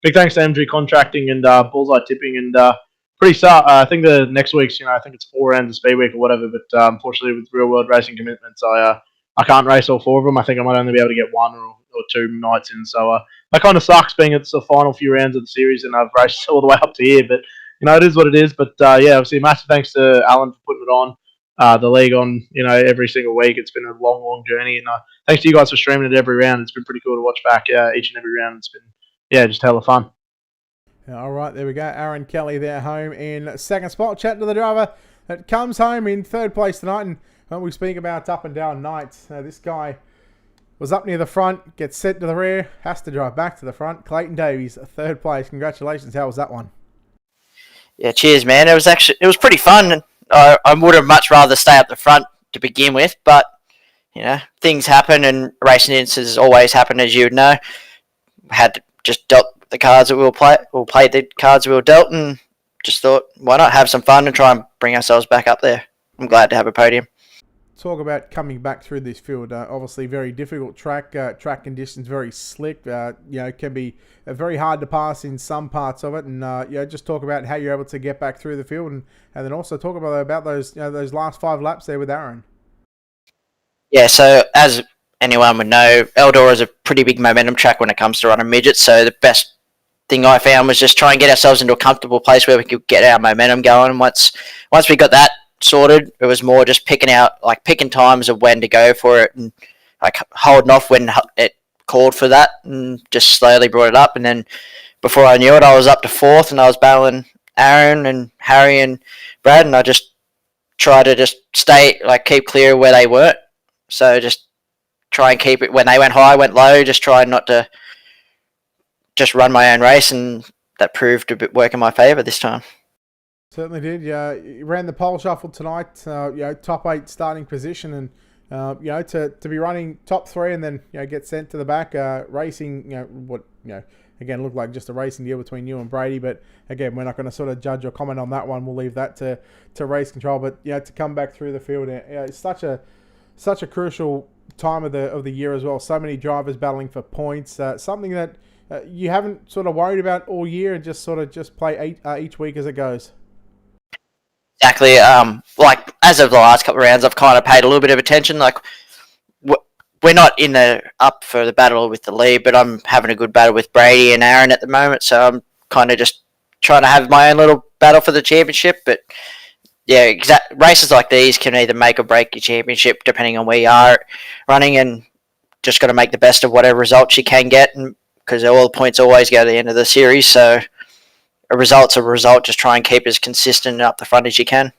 Big thanks to MG Contracting and Bullseye Tipping, and pretty start. I think the next week's I think it's 4 rounds of speed week or whatever. But unfortunately, with real world racing commitments, I can't race all 4 of them. I think I might only be able to get 1 or 2 nights in. So that kind of sucks, being it's the final few rounds of the series, and I've raced all the way up to here. But it is what it is. But yeah, obviously, massive thanks to Alan for putting it on. The league on every single week. It's been a long journey, and thanks to you guys for streaming it every round. It's been pretty cool to watch back each and every round. It's been just hella fun. All right, there we go. Aaron Kelly there, home in second spot. Chat to the driver that comes home in third place tonight. And when we speak about up and down nights, this guy was up near the front, gets sent to the rear, has to drive back to the front. Clayton Davies, third place. Congratulations. How was that one? Yeah, cheers, man. It was pretty fun. I would have much rather stay up the front to begin with, but things happen, and racing incidents always happen, as you would know. Had just dealt the cards that we'll play the cards we were dealt, and just thought, why not have some fun and try and bring ourselves back up there. I'm glad to have a podium. Talk about coming back through this field. Obviously, very difficult track. Track conditions very slick. Can be very hard to pass in some parts of it. And just talk about how you're able to get back through the field, and then also talk about those last 5 laps there with Aaron. Yeah. So as anyone would know, Eldora is a pretty big momentum track when it comes to running midgets. So the best thing I found was just try and get ourselves into a comfortable place where we could get our momentum going. And once we got that sorted, it was more just picking times of when to go for it, and like holding off when it called for that, and just slowly brought it up. And then before I knew it, I was up to 4th, and I was battling Aaron and Harry and Brad, and I just tried to just keep clear where they were. So just try and keep it when they went high, went low, just try not to just run my own race, and that proved to work in my favour this time. Certainly did. You ran the pole shuffle tonight. Top 8 starting position, and to be running top 3 and then get sent to the back. Racing, again looked like just a racing deal between you and Brady. But again, we're not going to sort of judge or comment on that one. We'll leave that to race control. But to come back through the field, it's such a crucial time of the year as well. So many drivers battling for points. Something that you haven't sort of worried about all year, and just play each week as it goes. Exactly. As of the last couple of rounds, I've kind of paid a little bit of attention. Like, we're not up for the battle with the lead, but I'm having a good battle with Brady and Aaron at the moment. So I'm kind of just trying to have my own little battle for the championship. But yeah, races like these can either make or break your championship depending on where you are running, and just got to make the best of whatever results you can get, because all the points always go to the end of the series. So a result's a result. Just try and keep as consistent and up the front as you can.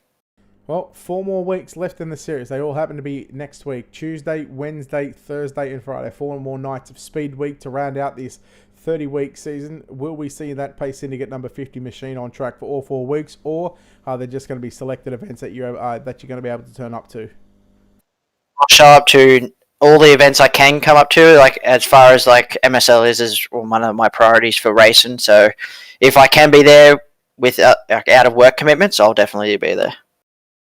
Well, 4 more weeks left in the series. They all happen to be next week. Tuesday, Wednesday, Thursday and Friday. 4 more nights of speed week to round out this 30-week season. Will we see that Pace Syndicate number 50 machine on track for all 4 weeks, or are there just going to be selected events that you're going to be able to turn up to? I'll show up to all the events I can come up to. Like, as far as MSL is one of my priorities for racing. So if I can be there with out of work commitments, I'll definitely be there.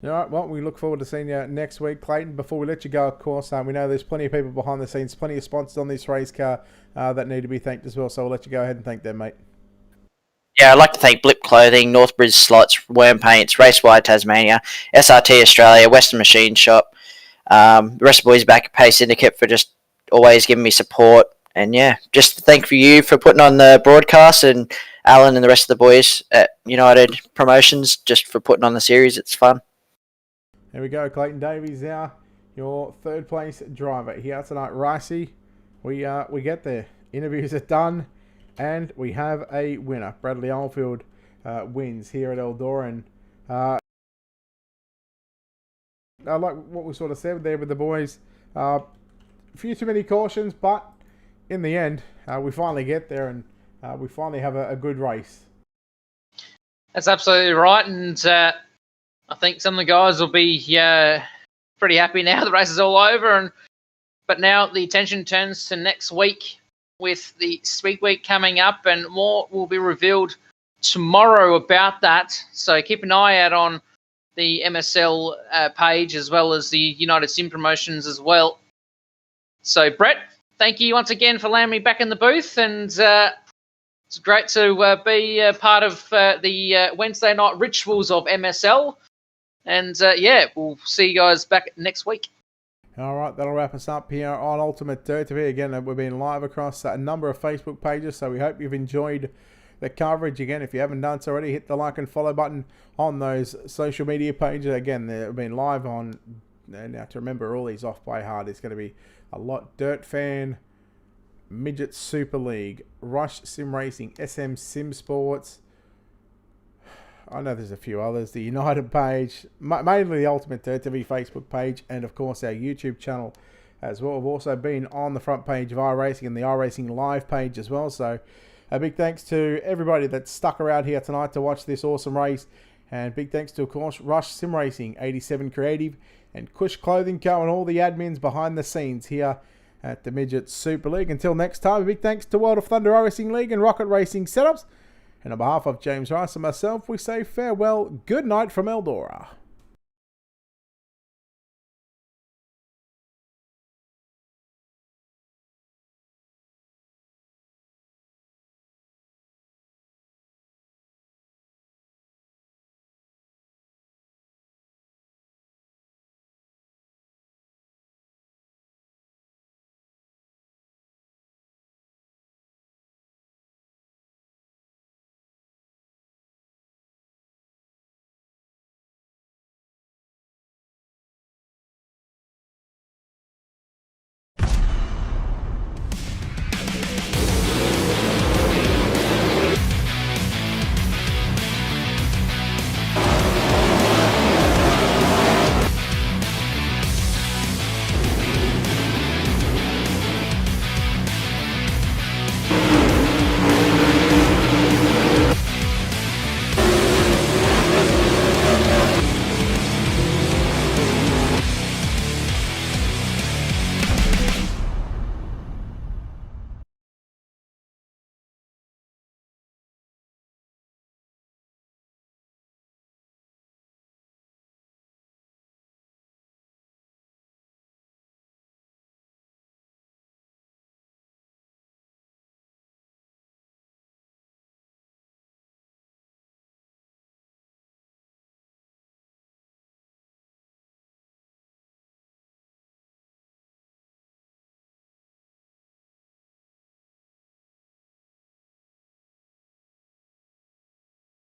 All right, well, we look forward to seeing you next week, Clayton. Before we let you go, of course, we know there's plenty of people behind the scenes, plenty of sponsors on this race car that need to be thanked as well, so we'll let you go ahead and thank them, mate. Yeah, I'd like to thank Blip Clothing, Northbridge Slots, Worm Paints, Racewide Tasmania, SRT Australia, Western Machine Shop, the rest of the boys back at Pace Syndicate for just always giving me support. And yeah, just thank you for putting on the broadcast, and Alan and the rest of the boys at United Promotions just for putting on the series. It's fun. There we go, Clayton Davies now, your 3rd place driver here tonight. Ricey, we get there. Interviews are done, and we have a winner. Bradley Oldfield wins here at Eldora, and I like what we sort of said there with the boys. A few too many cautions, but in the end, we finally get there, and we finally have a good race. That's absolutely right, and I think some of the guys will be pretty happy now the race is all over. But now the attention turns to next week with the Speed Week coming up, and more will be revealed tomorrow about that. So keep an eye out on the MSL page, as well as the United Sim Promotions as well. So Brett, thank you once again for allowing me back in the booth, and it's great to be part of the Wednesday night rituals of MSL. And we'll see you guys back next week. All right, that'll wrap us up here on Ultimate Dirt TV. Again, we've been live across a number of Facebook pages, so we hope you've enjoyed the coverage. Again, if you haven't done so already, hit the like and follow button on those social media pages. Again, they've been live on, now to remember all these off by heart, it's going to be a lot. Dirt Fan, Midget Super League, Rush Sim Racing, SM Sim Sports. I know there's a few others. The United page, mainly the Ultimate Dirt TV Facebook page, and of course our YouTube channel as well. We've also been on the front page of iRacing and the iRacing Live page as well. So a big thanks to everybody that stuck around here tonight to watch this awesome race. And big thanks to, of course, Rush Sim Racing, 87 Creative, and Cush Clothing Co. and all the admins behind the scenes here at the Midget Super League. Until next time, a big thanks to World of Thunder iRacing League and Rocket Racing Setups. And on behalf of James Rice and myself, we say farewell, good night from Eldora.